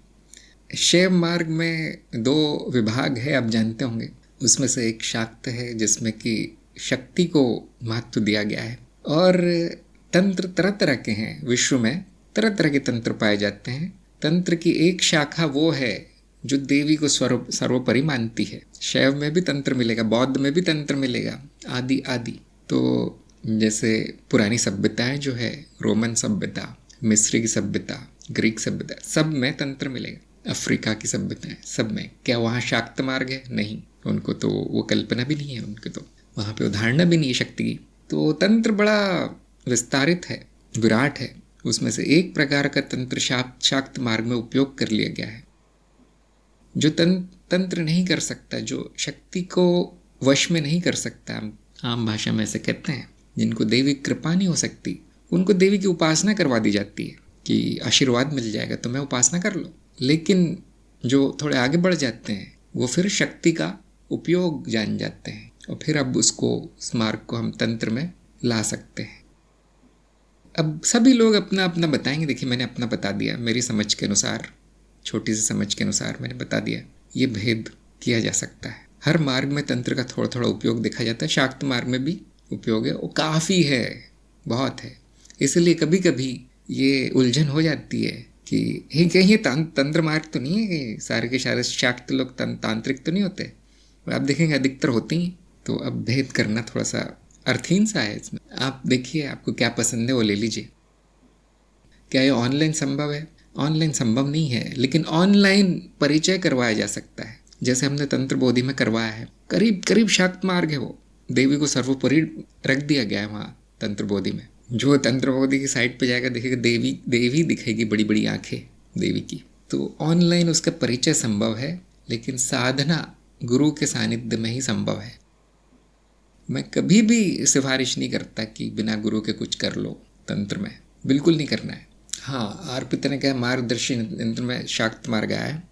शैव मार्ग में 2 विभाग है, आप जानते होंगे। उसमें से एक शाक्त है जिसमें कि शक्ति को महत्व दिया गया है, और तंत्र तरह तरह के हैं। विश्व में तरह तरह के तंत्र पाए जाते हैं। तंत्र की एक शाखा वो है जो देवी को सर्वोपरि मानती है। शैव में भी तंत्र मिलेगा, बौद्ध में भी तंत्र मिलेगा, आदि आदि। तो जैसे पुरानी सभ्यताएं जो है, रोमन सभ्यता, मिस्री की सभ्यता, ग्रीक सभ्यता, सब में तंत्र मिलेगा। अफ्रीका की सभ्यताएं, सब में। क्या वहाँ शाक्त मार्ग है? नहीं, उनको तो वो कल्पना भी नहीं है, उनके तो वहाँ पे उदाहरण भी नहीं है शक्ति की। तो तंत्र बड़ा विस्तारित है, विराट है। उसमें से एक प्रकार का तंत्र शाक्त मार्ग में उपयोग कर लिया गया है। जो तंत्र नहीं कर सकता, जो शक्ति को वश में नहीं कर सकता, आम भाषा में ऐसे कहते हैं, जिनको देवी कृपा नहीं हो सकती, उनको देवी की उपासना करवा दी जाती है कि आशीर्वाद मिल जाएगा तो मैं उपासना कर लो। लेकिन जो थोड़े आगे बढ़ जाते हैं वो फिर शक्ति का उपयोग जान जाते हैं, और फिर अब उस मार्ग को हम तंत्र में ला सकते हैं। अब सभी लोग अपना अपना बताएंगे। देखिए, मैंने अपना बता दिया, मेरी समझ के अनुसार, छोटी सी समझ के अनुसार मैंने बता दिया। ये भेद किया जा सकता है। हर मार्ग में तंत्र का थोड़ा थोड़ा उपयोग देखा जाता है। शाक्त मार्ग में भी उपयोग है, वो काफ़ी है, बहुत है। इसलिए कभी कभी ये उलझन हो जाती है कि कहीं ये तंत्र मार्ग तो नहीं है, कि सारे के सारे शाक्त लोग तांत्रिक तो नहीं होते। आप देखेंगे अधिकतर होते ही। तो अब भेद करना थोड़ा सा अर्थहीन सा है इसमें। आप देखिए, आपको क्या पसंद है वो ले लीजिए। क्या ये ऑनलाइन संभव है? ऑनलाइन संभव नहीं है, लेकिन ऑनलाइन परिचय करवाया जा सकता है, जैसे हमने तंत्र बोधि में करवाया है। करीब करीब शाक्त मार्ग है वो, देवी को सर्वोपरि रख दिया गया है वहाँ तंत्र बोधि में। जो तंत्र बोधि की साइट पे जाएगा देखेगा देवी दिखेगी, बड़ी बड़ी आंखें देवी की। तो ऑनलाइन उसका परिचय संभव है, लेकिन साधना गुरु के सानिध्य में ही संभव है। मैं कभी भी सिफारिश नहीं करता कि बिना गुरु के कुछ कर लो तंत्र में, बिल्कुल नहीं करना है। हाँ, अर्पिता ने कहा मार्गदर्शन यंत्र में शाक्त मार्ग आया है,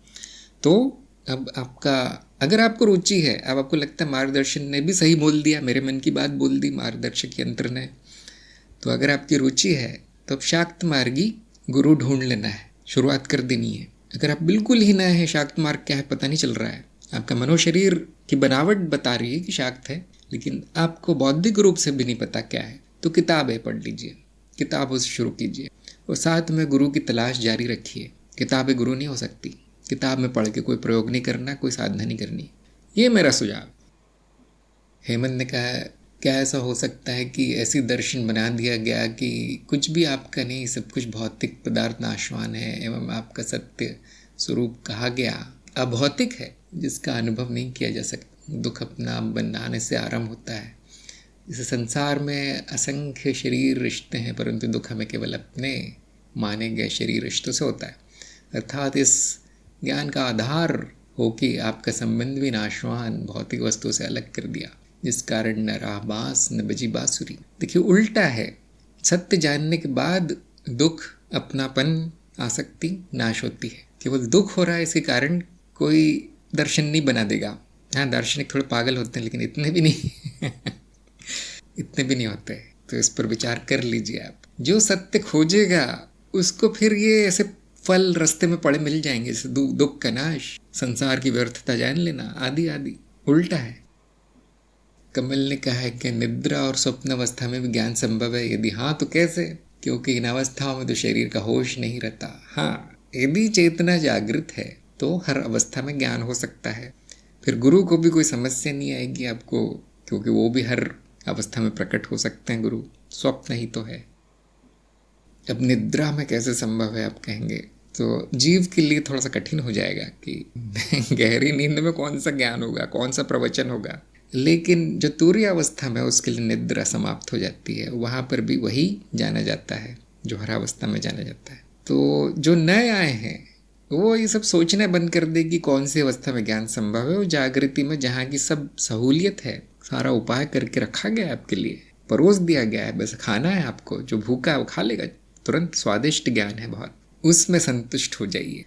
तो अब आपका अगर आपको रुचि है, अब आपको लगता है मार्गदर्शन ने भी सही बोल दिया, मेरे मन की बात बोल दी मार्गदर्शक यंत्र ने, तो अगर आपकी रुचि है तो अब शाक्त मार्गी गुरु ढूंढ लेना है, शुरुआत कर देनी है। अगर आप बिल्कुल ही नए हैं, शाक्त मार्ग क्या है पता नहीं चल रहा है, आपका मनोशरीर की बनावट बता रही है कि शाक्त है, लेकिन आपको बौद्धिक रूप से भी नहीं पता क्या है, तो किताबें पढ़ लीजिए, किताबों से शुरू कीजिए और साथ में गुरु की तलाश जारी रखिए। किताबें गुरु नहीं हो सकती, किताब में पढ़ के कोई प्रयोग नहीं करना, कोई साधना नहीं करनी, ये मेरा सुझाव। हेमंत ने कहा क्या ऐसा हो सकता है कि ऐसी दर्शन बना दिया गया कि कुछ भी आपका नहीं, सब कुछ भौतिक पदार्थ नाशवान है एवं आपका सत्य स्वरूप कहा गया अभौतिक है, जिसका अनुभव नहीं किया जा सकता। दुख अपना बनाने से आरंभ होता है। इस संसार में असंख्य शरीर रिश्ते हैं, परंतु दुख हमें केवल अपने माने गए शरीर रिश्तों से होता है। अर्थात इस ज्ञान का आधार हो कि आपका संबंध भी नाशवान भौतिक वस्तु से अलग कर दिया, जिस कारण न रहा बांस न बजी बांसुरी। देखिए उल्टा है, सत्य जानने के बाद दुख, अपनापन, आसक्ति नाश होती है। केवल दुख हो रहा है, इसके कारण कोई दर्शन नहीं बना देगा। हाँ, दार्शनिक थोड़े पागल होते हैं, लेकिन इतने भी नहीं इतने भी नहीं होते, तो इस पर विचार कर लीजिए आप। जो सत्य खोजेगा उसको फिर ये ऐसे फल रास्ते में पड़े मिल जाएंगे, जैसे दुख का नाश, संसार की व्यर्थता जान लेना, आदि आदि। उल्टा है। कमल ने कहा है कि निद्रा और स्वप्न अवस्था में भी ज्ञान संभव है, यदि हाँ तो कैसे? क्योंकि इन अवस्थाओं में तो शरीर का होश नहीं रहता। हाँ, यदि चेतना जागृत है तो हर अवस्था में ज्ञान हो सकता है। फिर गुरु को भी कोई समस्या नहीं आएगी आपको, क्योंकि वो भी हर अवस्था में प्रकट हो सकते हैं गुरु, स्वप्न ही तो है। अब निद्रा में कैसे संभव है आप कहेंगे, तो जीव के लिए थोड़ा सा कठिन हो जाएगा कि गहरी नींद में कौन सा ज्ञान होगा, कौन सा प्रवचन होगा। लेकिन जो तुरीय अवस्था में उसके लिए निद्रा समाप्त हो जाती है, वहाँ पर भी वही जाना जाता है जो हर अवस्था में जाना जाता है। तो जो नए आए हैं वो ये सब सोचना बंद कर दे कि कौन सी अवस्था में ज्ञान संभव है। वो जागृति में जहाँ की सब सहूलियत है, सारा उपाय करके रखा गया है आपके लिए, परोस दिया गया है, बस खाना है आपको। जो भूखा है वो खा लेगा, तुरंत स्वादिष्ट ज्ञान है बहुत, उसमें संतुष्ट हो जाइए।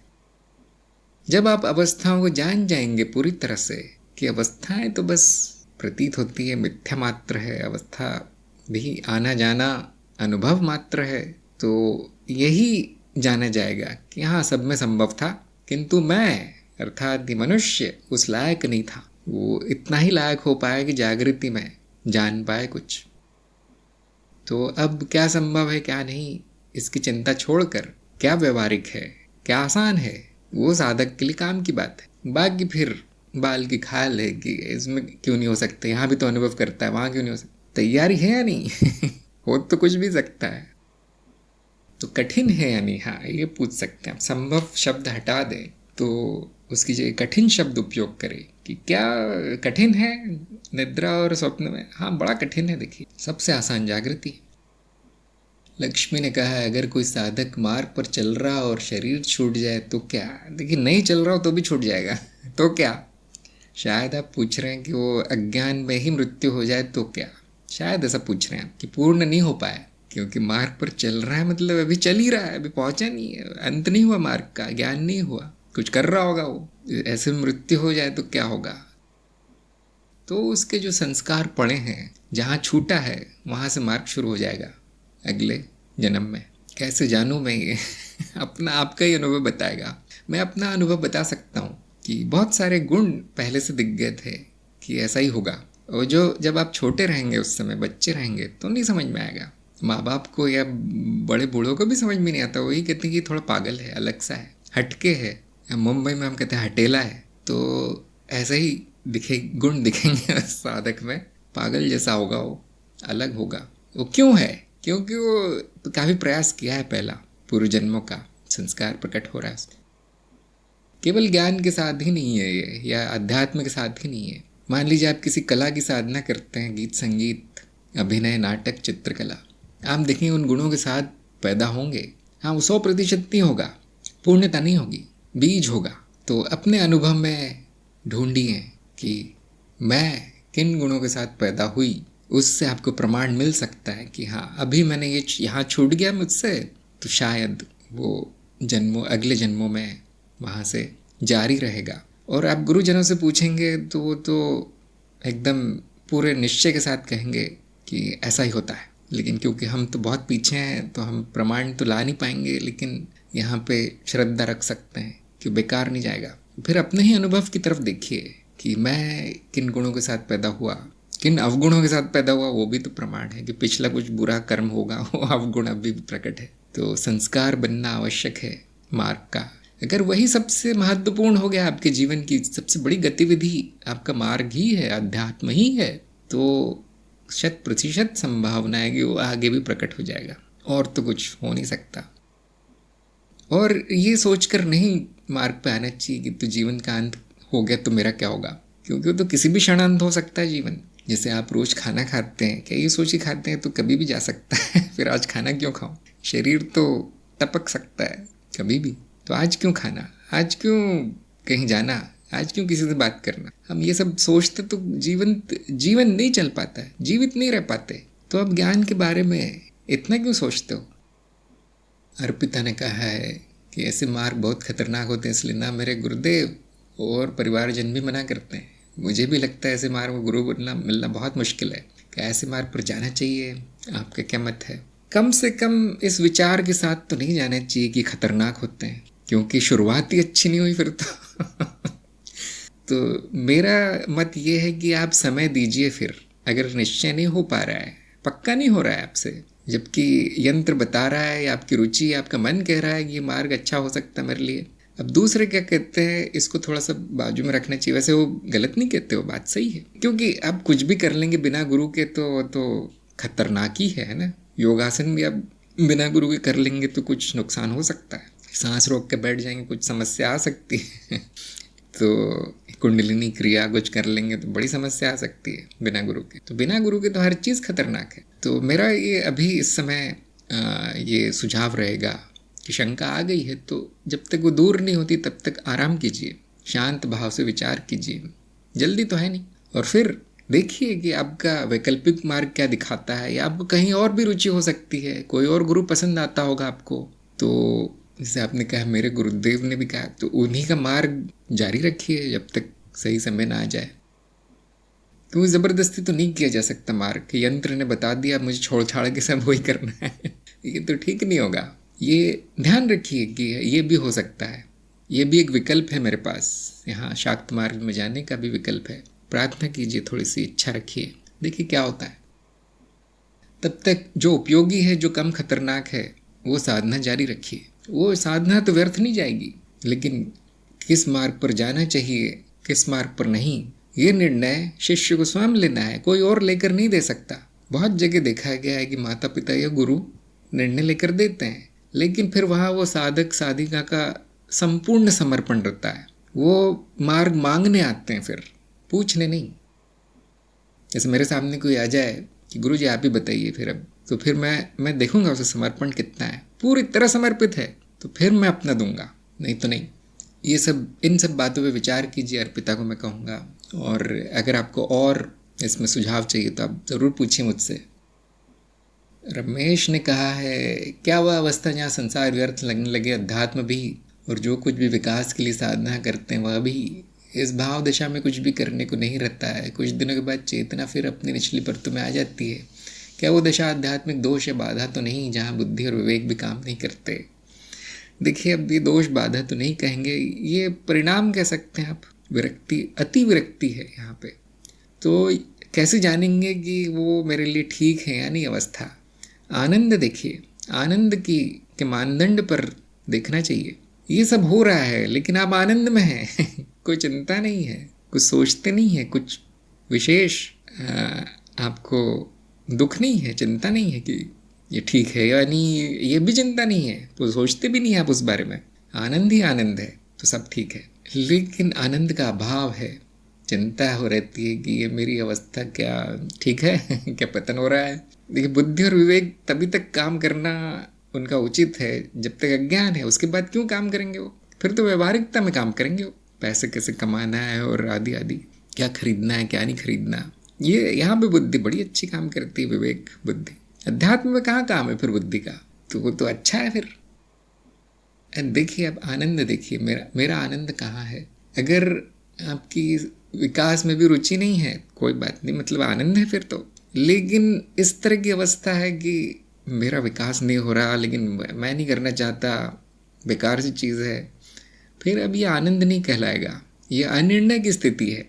जब आप अवस्थाओं को जान जाएंगे पूरी तरह से कि अवस्थाएं तो बस प्रतीत होती है, मिथ्या मात्र है, अवस्था भी आना जाना अनुभव मात्र है, तो यही जाना जाएगा कि हाँ सब में संभव था, किंतु मैं अर्थात मनुष्य उस लायक नहीं था। वो इतना ही लायक हो पाया कि जागृति में जान पाए कुछ। तो अब क्या संभव है क्या नहीं, इसकी चिंता छोड़कर क्या व्यवहारिक है, क्या आसान है, वो साधक के लिए काम की बात है। बाकी फिर बाल की खाल है कि इसमें क्यों नहीं हो सकता, यहाँ भी तो अनुभव करता है, वहाँ क्यों नहीं हो सकता, तैयारी है या नहीं हो तो कुछ भी सकता है। तो कठिन है या नहीं, हाँ ये पूछ सकते हैं। संभव शब्द हटा दें तो उसकी जगह कठिन शब्द उपयोग करें कि क्या कठिन है निद्रा और स्वप्न में। हाँ बड़ा कठिन है, देखिए सबसे आसान जागृति। लक्ष्मी ने कहा है अगर कोई साधक मार्ग पर चल रहा और शरीर छूट जाए तो क्या? देखिए नहीं चल रहा हो तो भी छूट जाएगा तो क्या? शायद आप पूछ रहे हैं कि वो अज्ञान में ही मृत्यु हो जाए तो क्या, शायद ऐसा पूछ रहे हैं आप कि पूर्ण नहीं हो पाए, क्योंकि मार्ग पर चल रहा है मतलब अभी चल ही रहा है, अभी पहुंचा नहीं है, अंत नहीं हुआ मार्ग का, ज्ञान नहीं हुआ, कुछ कर रहा होगा वो। ऐसे मृत्यु हो जाए तो क्या होगा? तो उसके जो संस्कार पड़े हैं, जहाँ छूटा है वहाँ से मार्ग शुरू हो जाएगा अगले जन्म में। कैसे जानूँ मैं ये अपना आपका ही अनुभव बताएगा। मैं अपना अनुभव बता सकता हूँ कि बहुत सारे गुण पहले से दिख गए थे कि ऐसा ही होगा। और जो जब आप छोटे रहेंगे, उस समय बच्चे रहेंगे तो नहीं समझ में आएगा, माँ बाप को या बड़े बूढ़ों को भी समझ में नहीं आता। वही कहते हैं कि थोड़ा पागल है, अलग सा है, हटके है। मुंबई में हम कहते हैं हटेला है। तो ऐसा ही गुण दिखेंगे साधक में, पागल जैसा होगा वो, अलग होगा। वो क्यों है? क्योंकि वो काफ़ी प्रयास किया है, पहला पूर्व जन्मों का संस्कार प्रकट हो रहा है। केवल ज्ञान के साथ ही नहीं है ये, या अध्यात्म के साथ ही नहीं है। मान लीजिए आप किसी कला की साधना करते हैं, गीत संगीत, अभिनय, नाटक, चित्रकला, आप देखेंगे उन गुणों के साथ पैदा होंगे। हाँ, वो 100% नहीं होगा, पूर्णता नहीं होगी, बीज होगा। तो अपने अनुभव में ढूंढिए कि मैं किन गुणों के साथ पैदा हुई, उससे आपको प्रमाण मिल सकता है कि हाँ, अभी मैंने ये यहाँ छूट गया मुझसे, तो शायद वो जन्मों, अगले जन्मों में वहाँ से जारी रहेगा। और आप गुरुजनों से पूछेंगे तो वो तो एकदम पूरे निश्चय के साथ कहेंगे कि ऐसा ही होता है। लेकिन क्योंकि हम तो बहुत पीछे हैं तो हम प्रमाण तो ला नहीं पाएंगे, लेकिन यहाँ पे श्रद्धा रख सकते हैं कि बेकार नहीं जाएगा। फिर अपने ही अनुभव की तरफ देखिए कि मैं किन गुणों के साथ पैदा हुआ, किन अवगुणों के साथ पैदा हुआ, वो भी तो प्रमाण है कि पिछला कुछ बुरा कर्म होगा, वो अवगुण अभी भी प्रकट है। तो संस्कार बनना आवश्यक है मार्ग का। अगर वही सबसे महत्वपूर्ण हो गया, आपके जीवन की सबसे बड़ी गतिविधि आपका मार्ग ही है, अध्यात्म ही है, तो 100% संभावना है कि वो आगे भी प्रकट हो जाएगा, और तो कुछ हो नहीं सकता। और ये सोचकर नहीं मार्ग पे आना चाहिए कि तो जीवन का अंत हो गया तो मेरा क्या होगा, क्योंकि वो तो किसी भी क्षण अंत हो सकता है जीवन। जैसे आप रोज खाना खाते हैं, क्या ये सोच के खाते हैं तो कभी भी जा सकता है फिर आज खाना क्यों खाऊं, शरीर तो टपक सकता है कभी भी, तो आज क्यों खाना, आज क्यों कहीं जाना, आज क्यों किसी से बात करना। हम ये सब सोचते तो जीवन नहीं चल पाता है, जीवित नहीं रह पाते। तो अब ज्ञान के बारे में इतना क्यों सोचते हो। अर्पिता ने कहा है कि ऐसे मार्ग बहुत खतरनाक होते हैं, इसलिए ना मेरे गुरुदेव और परिवारजन भी मना करते हैं। मुझे भी लगता है ऐसे मार्ग में गुरु मिलना बहुत मुश्किल है। क्या ऐसे मार्ग पर जाना चाहिए, आपका क्या मत है। कम से कम इस विचार के साथ तो नहीं जाना चाहिए कि खतरनाक होते हैं, क्योंकि शुरुआत ही अच्छी नहीं हुई फिर तो मेरा मत ये है कि आप समय दीजिए। फिर अगर निश्चय नहीं हो पा रहा है, पक्का नहीं हो रहा है आपसे, जबकि यंत्र बता रहा है या आपकी रुचि, आपका मन कह रहा है कि ये मार्ग अच्छा हो सकता है मेरे लिए, अब दूसरे क्या कहते हैं इसको थोड़ा सा बाजू में रखना चाहिए। वैसे वो गलत नहीं कहते, वो बात सही है, क्योंकि आप कुछ भी कर लेंगे बिना गुरु के तो खतरनाक ही है ना। योगासन भी आप बिना गुरु के कर लेंगे तो कुछ नुकसान हो सकता है, सांस रोक के बैठ जाएंगे कुछ समस्या आ सकती है तो कुंडलिनी क्रिया कुछ कर लेंगे तो बड़ी समस्या आ सकती है बिना गुरु के। तो बिना गुरु के तो हर चीज़ खतरनाक है। तो मेरा ये अभी इस समय ये सुझाव रहेगा कि शंका आ गई है तो जब तक वो दूर नहीं होती तब तक आराम कीजिए, शांत भाव से विचार कीजिए, जल्दी तो है नहीं। और फिर देखिए कि आपका वैकल्पिक मार्ग क्या दिखाता है, या आपको कहीं और भी रुचि हो सकती है, कोई और गुरु पसंद आता होगा आपको। तो जैसे आपने कहा, मेरे गुरुदेव ने भी कहा, तो उन्हीं का मार्ग जारी रखिए जब तक सही समय ना आ जाए। क्योंकि ज़बरदस्ती तो नहीं किया जा सकता मार्ग, कि यंत्र ने बता दिया मुझे छोड़ छाड़ के सब वही करना है ये तो ठीक नहीं होगा। ये ध्यान रखिए कि ये भी हो सकता है, ये भी एक विकल्प है मेरे पास, यहाँ शाक्त मार्ग में जाने का भी विकल्प है। प्रार्थना कीजिए, थोड़ी सी इच्छा रखिए, देखिए क्या होता है। तब तक जो उपयोगी है, जो कम खतरनाक है, वो साधना जारी रखिए। वो साधना तो व्यर्थ नहीं जाएगी, लेकिन किस मार्ग पर जाना चाहिए, किस मार्ग पर नहीं, ये निर्णय शिष्य को स्वयं लेना है, कोई और लेकर नहीं दे सकता। बहुत जगह देखा गया है कि माता पिता या गुरु निर्णय लेकर देते हैं, लेकिन फिर वहाँ वो साधक साधिका का संपूर्ण समर्पण रहता है। वो मार्ग मांगने आते हैं, फिर पूछने नहीं। जैसे मेरे सामने कोई आ जाए कि गुरु जी आप ही बताइए, फिर अब तो फिर मैं देखूंगा उसे समर्पण कितना है, पूरी तरह समर्पित है तो फिर मैं अपना दूंगा, नहीं तो नहीं। इन सब बातों पे विचार कीजिए, अर्पिता को मैं कहूँगा। और अगर आपको और इसमें सुझाव चाहिए तो आप ज़रूर पूछिए मुझसे। रमेश ने कहा है, क्या वह अवस्था जहाँ संसार व्यर्थ लगने लगे, अध्यात्म भी और जो कुछ भी विकास के लिए साधना करते हैं वह भी, इस भाव दशा में कुछ भी करने को नहीं रहता है। कुछ दिनों के बाद चेतना फिर अपनी निचली परतों में आ जाती है। क्या वो दशा आध्यात्मिक दोष या बाधा तो नहीं, जहाँ बुद्धि और विवेक भी काम नहीं करते। देखिए, अब ये दोष बाधा तो नहीं कहेंगे, ये परिणाम कह सकते हैं आप। विरक्ति, अति विरक्ति है यहाँ पे। तो कैसे जानेंगे कि वो मेरे लिए ठीक है या नहीं अवस्था। आनंद देखिए, आनंद के मानदंड पर देखना चाहिए। ये सब हो रहा है लेकिन आप आनंद में हैं कोई चिंता नहीं है, कुछ सोचते नहीं है, कुछ विशेष आपको दुख नहीं है, चिंता नहीं है कि ये ठीक है या नहीं, ये भी चिंता नहीं है, तो सोचते भी नहीं आप उस बारे में। आनंद ही आनंद है तो सब ठीक है। लेकिन आनंद का अभाव है, चिंता हो रहती है कि ये मेरी अवस्था क्या ठीक है क्या पतन हो रहा है। देखिए, बुद्धि और विवेक तभी तक काम करना उनका उचित है जब तक अज्ञान है। उसके बाद क्यों काम करेंगे वो? फिर तो व्यवहारिकता में काम करेंगे वो, पैसे कैसे कमाना है और आदि आदि, क्या खरीदना है क्या नहीं खरीदना। ये यहाँ पे बुद्धि बड़ी अच्छी काम करती है, विवेक बुद्धि। अध्यात्म में कहाँ काम है फिर बुद्धि का? तो वो तो अच्छा है फिर। देखिए, अब आनंद देखिए, मेरा आनंद कहाँ है? अगर आपकी विकास में भी रुचि नहीं है, कोई बात नहीं, मतलब आनंद है फिर तो। लेकिन इस तरह की अवस्था है कि मेरा विकास नहीं हो रहा, लेकिन मैं नहीं करना चाहता, बेकार सी चीज़ है, फिर अब ये आनंद नहीं कहलाएगा, ये अनिर्णय की स्थिति है।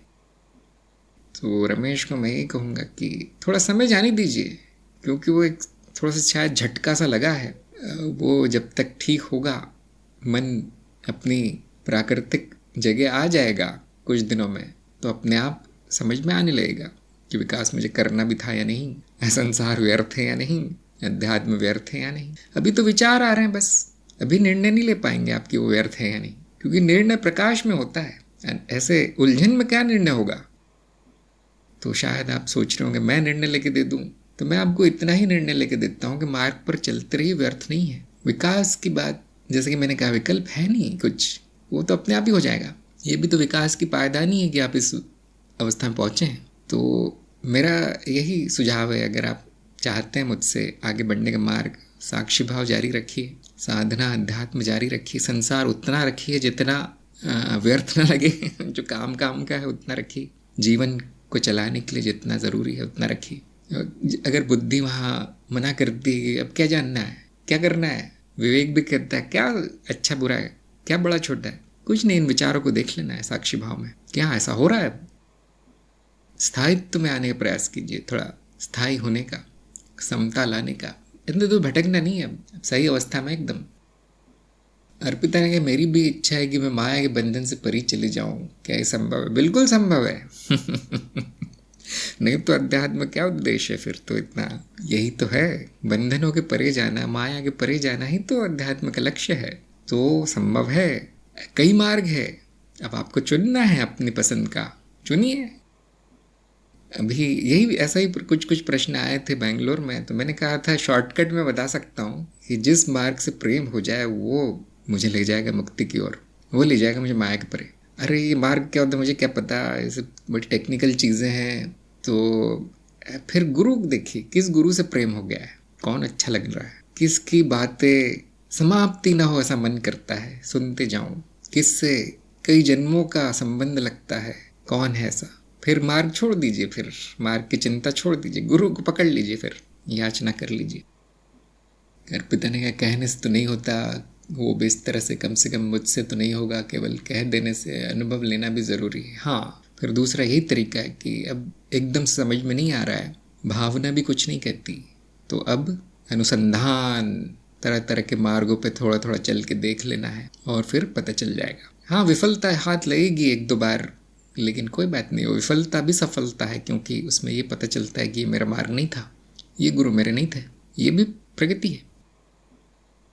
तो रमेश को मैं ये कहूँगा कि थोड़ा समय जाने दीजिए, क्योंकि वो एक थोड़ा सा शायद झटका सा लगा है। वो जब तक ठीक होगा, मन अपनी प्राकृतिक जगह आ जाएगा कुछ दिनों में, तो अपने आप समझ में आने लगेगा कि विकास मुझे करना भी था या नहीं, संसार व्यर्थ है या नहीं, अध्यात्म व्यर्थ है या नहीं। अभी तो विचार आ रहे हैं बस, अभी निर्णय नहीं ले पाएंगे आपकी वो व्यर्थ है या नहीं, क्योंकि निर्णय प्रकाश में होता है। ऐसे उलझन में क्या निर्णय होगा? तो शायद आप सोच रहे होंगे मैं निर्णय लेके दे दूं, तो मैं आपको इतना ही निर्णय लेके देता हूँ कि मार्ग पर चलते रहिए, व्यर्थ नहीं है। विकास की बात, जैसे कि मैंने कहा, विकल्प है नहीं कुछ, वो तो अपने आप ही हो जाएगा। ये भी तो विकास की पायदानी है कि आप इस अवस्था में पहुँचे हैं। तो मेरा यही सुझाव है, अगर आप चाहते हैं मुझसे आगे बढ़ने का मार्ग, साक्षी भाव जारी रखिए, साधना अध्यात्म जारी रखिए, संसार उतना रखिए जितना व्यर्थ न लगे जो काम का है उतना रखिए, जीवन को चलाने के लिए जितना ज़रूरी है उतना रखिए। अगर बुद्धि वहाँ मना करती है, अब क्या जानना है, क्या करना है, विवेक भी कहता है क्या अच्छा बुरा है, क्या बड़ा छोटा है, कुछ नहीं, इन विचारों को देख लेना है साक्षी भाव में, क्या ऐसा हो रहा है। स्थायित्व में आने का प्रयास कीजिए, थोड़ा स्थायी होने का, समता लाने का, इतने तो भटकना नहीं है, अब सही अवस्था में एकदम। अर्पिता ने कहा मेरी भी इच्छा है कि मैं माया के बंधन से परी चले जाऊं, क्या ये संभव है? बिल्कुल संभव है नहीं तो अध्यात्म क्या उद्देश्य है फिर? तो इतना यही तो है, बंधनों के परे जाना, माया के परे जाना ही तो अध्यात्म का लक्ष्य है। तो संभव है, कई मार्ग है, अब आपको चुनना है अपनी पसंद का, चुनिए। अभी यही ऐसा ही कुछ प्रश्न आए थे बेंगलोर में, तो मैंने कहा था शॉर्टकट में बता सकता हूँ कि जिस मार्ग से प्रेम हो जाए वो मुझे ले जाएगा मुक्ति की ओर, वो ले जाएगा मुझे माया के परे। अरे ये मार्ग क्या होता है मुझे क्या पता, ये सब बड़ी टेक्निकल चीज़ें हैं। तो फिर गुरु देखिए, किस गुरु से प्रेम हो गया है, कौन अच्छा लग रहा है, किसकी बातें समाप्ति ना हो ऐसा मन करता है सुनते जाऊँ, किससे कई जन्मों का संबंध लगता है, कौन है ऐसा। फिर मार्ग छोड़ दीजिए, फिर मार्ग की चिंता छोड़ दीजिए, गुरु को पकड़ लीजिए, फिर याचना कर लीजिए। अर्पिता ने कहा कहने से तो नहीं होता, वो भी इस तरह से कम मुझसे तो नहीं होगा, केवल कह देने से अनुभव लेना भी ज़रूरी है। हाँ, फिर दूसरा यही तरीका है कि अब एकदम समझ में नहीं आ रहा है, भावना भी कुछ नहीं कहती, तो अब अनुसंधान, तरह तरह के मार्गों पे थोड़ा थोड़ा चल के देख लेना है और फिर पता चल जाएगा। हाँ, विफलता हाथ लगेगी एक दो बार, लेकिन कोई बात नहीं, वो विफलता भी सफलता है, क्योंकि उसमें ये पता चलता है कि ये मेरा मार्ग नहीं था, ये गुरु मेरे नहीं थे, ये भी प्रगति है।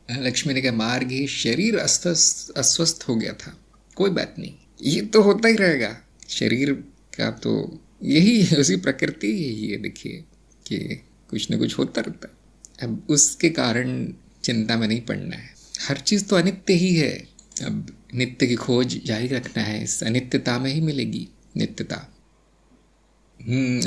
लक्ष्मी ने कहा मार्ग ही शरीर अस्वस्थ हो गया था, कोई बात नहीं, ये तो होता ही रहेगा, शरीर का तो यही है, उसी प्रकृति यही है। देखिए कि कुछ न कुछ होता रहता है, अब उसके कारण चिंता में नहीं पड़ना है। हर चीज़ तो अनित्य ही है, अब नित्य की खोज जारी रखना है, इस अनित्यता में ही मिलेगी नित्यता।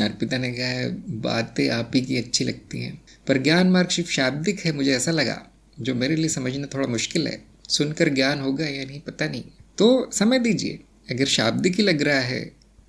अर्पिता ने कहा बातें आप ही की अच्छी लगती हैं, पर ज्ञान मार्ग सिर्फ शाब्दिक है, मुझे ऐसा लगा, जो मेरे लिए समझना थोड़ा मुश्किल है। सुनकर ज्ञान होगा या नहीं पता नहीं, तो समय दीजिए। अगर शाब्दिक ही लग रहा है,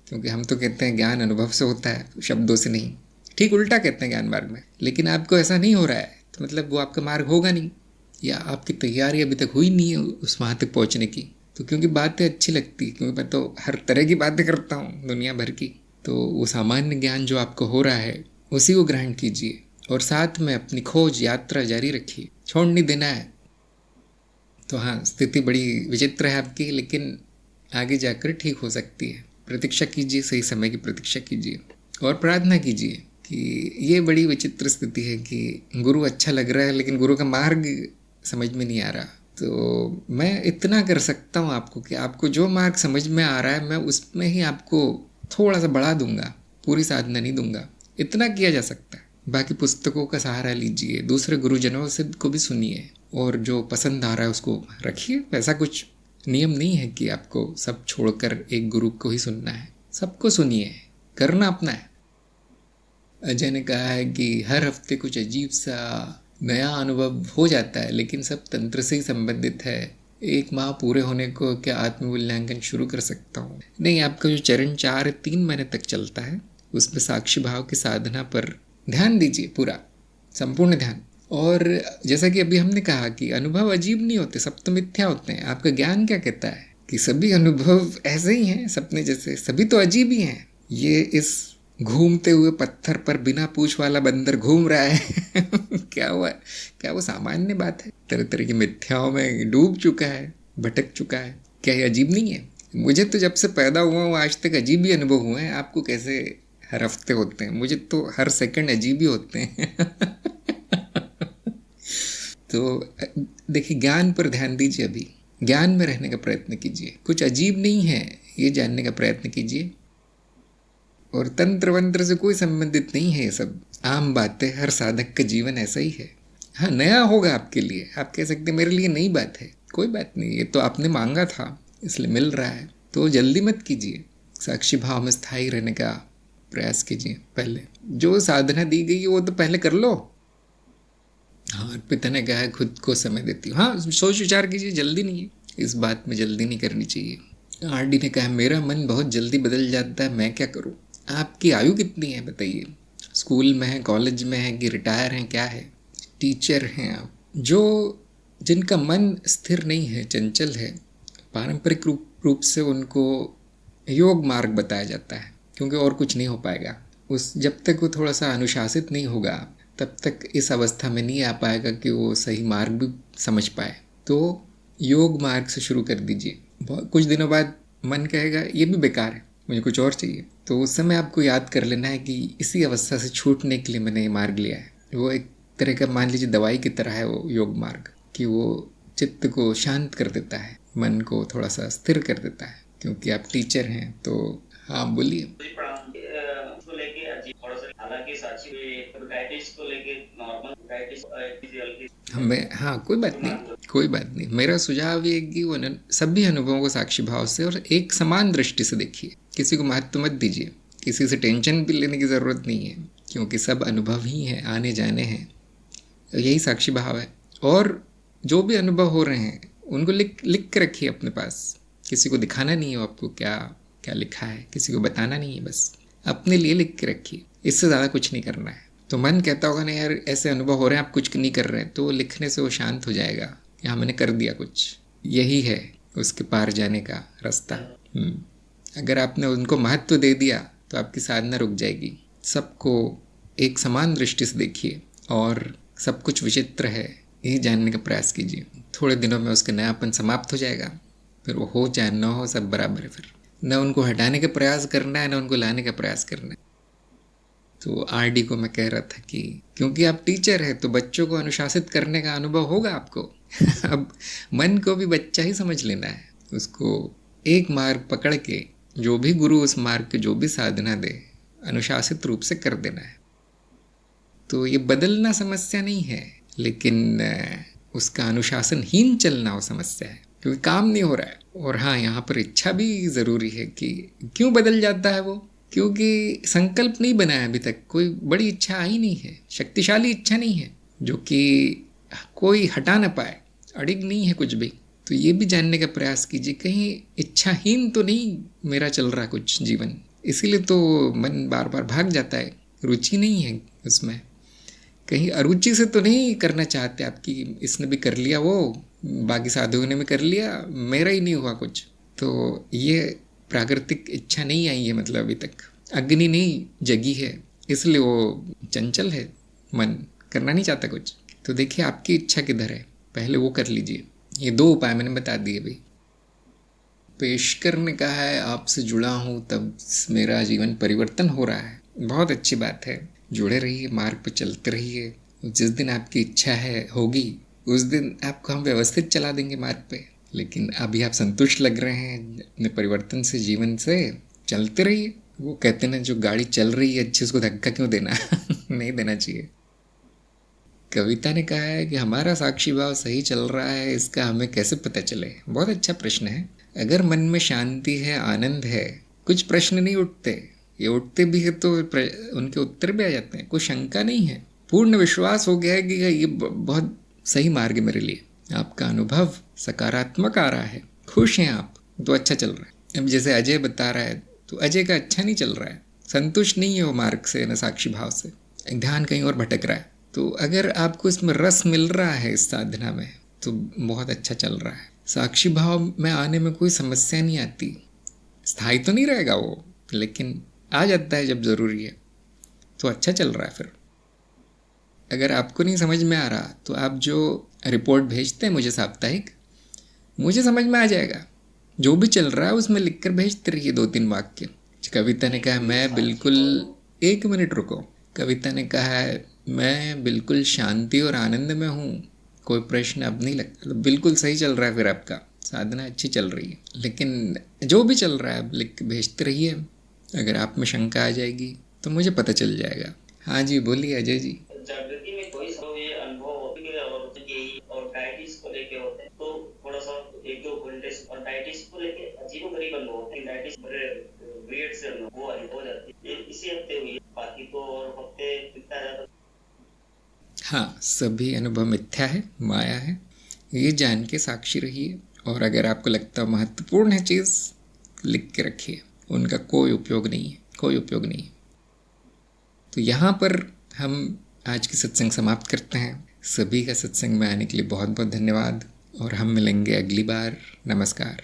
क्योंकि हम तो कहते हैं ज्ञान अनुभव से होता है, शब्दों से नहीं, ठीक उल्टा कहते हैं ज्ञान मार्ग में, लेकिन आपको ऐसा नहीं हो रहा है तो मतलब वो आपका मार्ग होगा नहीं, या आपकी तैयारी अभी तक हुई नहीं है उस वहाँ तक पहुँचने की। तो क्योंकि बातें अच्छी लगती, क्योंकि मैं तो हर तरह की बातें करता हूँ दुनिया भर की, तो वो सामान्य ज्ञान जो आपको हो रहा है उसी को ग्रहण कीजिए और साथ में अपनी खोज यात्रा जारी रखिए, छोड़ नहीं देना है। तो हाँ, स्थिति बड़ी विचित्र है आपकी, लेकिन आगे जाकर ठीक हो सकती है। प्रतीक्षा कीजिए, सही समय की प्रतीक्षा कीजिए और प्रार्थना कीजिए कि ये बड़ी विचित्र स्थिति है कि गुरु अच्छा लग रहा है लेकिन गुरु का मार्ग समझ में नहीं आ रहा। तो मैं इतना कर सकता हूँ आपको कि आपको जो मार्ग समझ में आ रहा है मैं उसमें ही आपको थोड़ा सा बढ़ा दूंगा, पूरी साधना नहीं दूंगा। इतना किया जा सकता है। बाकी पुस्तकों का सहारा लीजिए, दूसरे गुरुजनों से को भी सुनिए और जो पसंद आ रहा है उसको रखिए। वैसा कुछ नियम नहीं है कि आपको सब छोड़कर एक गुरु को ही सुनना है। सबको सुनिए, करना अपना है। अजय ने कहा है कि हर हफ्ते कुछ अजीब सा नया अनुभव हो जाता है लेकिन सब तंत्र से ही संबंधित है। 1 माह पूरे होने को क्या आत्ममूल्यांकन शुरू कर सकता हूँ? नहीं, आपका जो चरण 4 3 महीने तक चलता है उसमें साक्षी भाव की साधना पर ध्यान दीजिए, पूरा संपूर्ण ध्यान। और जैसा कि अभी हमने कहा कि अनुभव अजीब नहीं होते, सब तो मिथ्या होते हैं। आपका ज्ञान क्या कहता है कि सभी अनुभव ऐसे ही हैं, सपने जैसे, सभी तो अजीब ही हैं। ये इस घूमते हुए पत्थर पर बिना पूंछ वाला बंदर घूम रहा है क्या हुआ? क्या वो सामान्य बात है? तरह तरह की मिथ्याओं में डूब चुका है, भटक चुका है। क्या ये अजीब नहीं है? मुझे तो जब से पैदा हुआ हूँ आज तक अजीब ही अनुभव हुए हैं। आपको कैसे हर हफ्ते होते हैं? मुझे तो हर सेकंड अजीब ही होते हैं तो देखिए, ज्ञान पर ध्यान दीजिए। अभी ज्ञान में रहने का प्रयत्न कीजिए। कुछ अजीब नहीं है ये जानने का प्रयत्न कीजिए। और तंत्र वंत्र से कोई संबंधित नहीं है, ये सब आम बातें। हर साधक का जीवन ऐसा ही है। हाँ, नया होगा आपके लिए, आप कह सकते हैं मेरे लिए नई बात है। कोई बात नहीं, ये तो आपने मांगा था इसलिए मिल रहा है। तो जल्दी मत कीजिए, साक्षी भाव में स्थायी रहने का प्रयास कीजिए। पहले जो साधना दी गई है वो तो पहले कर लो। हाँ, पिता ने कहा है खुद को समय देती हूँ। हाँ, सोच विचार कीजिए, जल्दी नहीं है, इस बात में जल्दी नहीं करनी चाहिए। आरडी ने कहा मेरा मन बहुत जल्दी बदल जाता है, मैं क्या करूँ? आपकी आयु कितनी है बताइए? स्कूल में है, कॉलेज में है कि रिटायर हैं, क्या है? टीचर हैं आप? जो जिनका मन स्थिर नहीं है, चंचल है, पारंपरिक रूप से उनको योग मार्ग बताया जाता है, क्योंकि और कुछ नहीं हो पाएगा। जब तक वो थोड़ा सा अनुशासित नहीं होगा तब तक इस अवस्था में नहीं आ पाएगा कि वो सही मार्ग भी समझ पाए। तो योग मार्ग से शुरू कर दीजिए। कुछ दिनों बाद मन कहेगा ये भी बेकार है, मुझे कुछ और चाहिए। तो उस समय आपको याद कर लेना है कि इसी अवस्था से छूटने के लिए मैंने ये मार्ग लिया है। वो एक तरह का, मान लीजिए, दवाई की तरह है वो योग मार्ग, कि वो चित्त को शांत कर देता है, मन को थोड़ा सा स्थिर कर देता है। क्योंकि आप टीचर हैं तो हाँ, बोलिए। हमें, हाँ, कोई बात नहीं, कोई बात नहीं। मेरा सुझाव ये है कि वो सभी अनुभवों को साक्षी भाव से और एक समान दृष्टि से देखिए। किसी को महत्व मत दीजिए, किसी से टेंशन भी लेने की ज़रूरत नहीं है, क्योंकि सब अनुभव ही हैं, आने जाने हैं। यही साक्षी भाव है। और जो भी अनुभव हो रहे हैं उनको लिख के रखिए अपने पास। किसी को दिखाना नहीं है आपको क्या क्या लिखा है, किसी को बताना नहीं है, बस अपने लिए लिख के रखिए। इससे ज़्यादा कुछ नहीं करना है। तो मन कहता होगा नहीं यार, ऐसे अनुभव हो रहे हैं, आप कुछ नहीं कर रहे हैं, तो लिखने से वो शांत हो जाएगा कि हाँ, मैंने कर दिया कुछ। यही है उसके पार जाने का रास्ता। अगर आपने उनको महत्व दे दिया तो आपकी साधना रुक जाएगी। सबको एक समान दृष्टि से देखिए और सब कुछ विचित्र है, यही जानने का प्रयास कीजिए। थोड़े दिनों में उसका नयापन समाप्त हो जाएगा। फिर वो हो चाहे न हो, सब बराबर है। फिर न उनको हटाने का प्रयास करना है, न उनको लाने का प्रयास करना है। तो आरडी को मैं कह रहा था कि क्योंकि आप टीचर हैं तो बच्चों को अनुशासित करने का अनुभव होगा आपको अब मन को भी बच्चा ही समझ लेना है। उसको एक मार्ग पकड़ के, जो भी गुरु उस मार्ग के जो भी साधना दे, अनुशासित रूप से कर देना है। तो ये बदलना समस्या नहीं है, लेकिन उसका अनुशासनहीन चलना वो समस्या है, क्योंकि काम नहीं हो रहा है। और हाँ, यहाँ पर इच्छा भी ज़रूरी है कि क्यों बदल जाता है वो, क्योंकि संकल्प नहीं बनाया अभी तक, कोई बड़ी इच्छा आई नहीं है, शक्तिशाली इच्छा नहीं है जो कि कोई हटा ना पाए, अड़िग नहीं है कुछ भी। तो ये भी जानने का प्रयास कीजिए, कहीं इच्छाहीन तो नहीं मेरा चल रहा कुछ जीवन, इसीलिए तो मन बार बार भाग जाता है, रुचि नहीं है उसमें। कहीं अरुचि से तो नहीं करना चाहते आपकी, इसने भी कर लिया, वो बाकी साधुओं ने भी कर लिया, मेरा ही नहीं हुआ कुछ। तो ये प्राकृतिक इच्छा नहीं आई है, मतलब अभी तक अग्नि नहीं जगी है, इसलिए वो चंचल है, मन करना नहीं चाहता कुछ। तो देखिए आपकी इच्छा किधर है, पहले वो कर लीजिए। ये 2 उपाय मैंने बता दिए भाई। पेशकर ने कहा है आपसे जुड़ा हूँ तब मेरा जीवन परिवर्तन हो रहा है। बहुत अच्छी बात है। जुड़े रहिए, मार्ग पर चलते रहिए। जिस दिन आपकी इच्छा होगी उस दिन आपको हम व्यवस्थित चला देंगे मार्ग पे। लेकिन अभी आप संतुष्ट लग रहे हैं अपने परिवर्तन से, जीवन से, चलते रहिए। वो कहते ना, जो गाड़ी चल रही है अच्छी, उसको धक्का क्यों देना नहीं देना चाहिए। कविता ने कहा है कि हमारा साक्षी भाव सही चल रहा है, इसका हमें कैसे पता चले। बहुत अच्छा प्रश्न है। अगर मन में शांति है, आनंद है, कुछ प्रश्न नहीं उठते। ये उठते भी है तो उनके उत्तर भी आ जाते हैं। कोई शंका नहीं है, पूर्ण विश्वास हो गया है कि ये बहुत सही मार्ग है मेरे लिए। आपका अनुभव सकारात्मक आ रहा है, खुश हैं आप, तो अच्छा चल रहा है। अब जैसे अजय बता रहा है, तो अजय का अच्छा नहीं चल रहा है, संतुष्ट नहीं है वो मार्ग से, न साक्षी भाव से, ध्यान कहीं और भटक रहा है। तो अगर आपको इसमें रस मिल रहा है इस साधना में, तो बहुत अच्छा चल रहा है। साक्षी भाव में आने में कोई समस्या नहीं आती। स्थायी तो नहीं रहेगा वो, लेकिन आ जाता है जब ज़रूरी है, तो अच्छा चल रहा है। फिर अगर आपको नहीं समझ में आ रहा तो आप जो रिपोर्ट भेजते हैं मुझे साप्ताहिक, मुझे समझ में आ जाएगा। जो भी चल रहा है उसमें लिखकर भेजते रहिए 2-3 वाक्य। कविता ने कहा मैं बिल्कुल, 1 मिनट रुको। कविता ने कहा है मैं बिल्कुल शांति और आनंद में हूँ, कोई प्रश्न अब नहीं लगता। तो बिल्कुल सही चल रहा है, फिर आपका साधना अच्छी चल रही है। लेकिन जो भी चल रहा है आप लिख के भेजते रहिए। अगर आप में शंका आ जाएगी तो मुझे पता चल जाएगा। हाँ जी, बोलिए अजय जी। जागृति में कोई ये अनुभव होती है और यही और डायबिटीज को लेके होते हैं, तो थोड़ा सा 1-2 घंटे और डायबिटीज को लेके अजीबोगरीब अनुभव होते हैं। डायबिटीज बड़े वेट से वो हो जाती है। ये इसी हफ्ते हुई है, बाकी तो और हफ्ते दिखता रहता। हाँ, सभी अनुभव मिथ्या है, माया है, ये जान के साक्षी रहिए। और अगर आपको लगता है महत्वपूर्ण है चीज़, लिख के रखिए। उनका कोई उपयोग नहीं है, कोई उपयोग नहीं है। तो यहाँ पर हम आज की सत्संग समाप्त करते हैं। सभी का सत्संग में आने के लिए बहुत बहुत धन्यवाद, और हम मिलेंगे अगली बार। नमस्कार।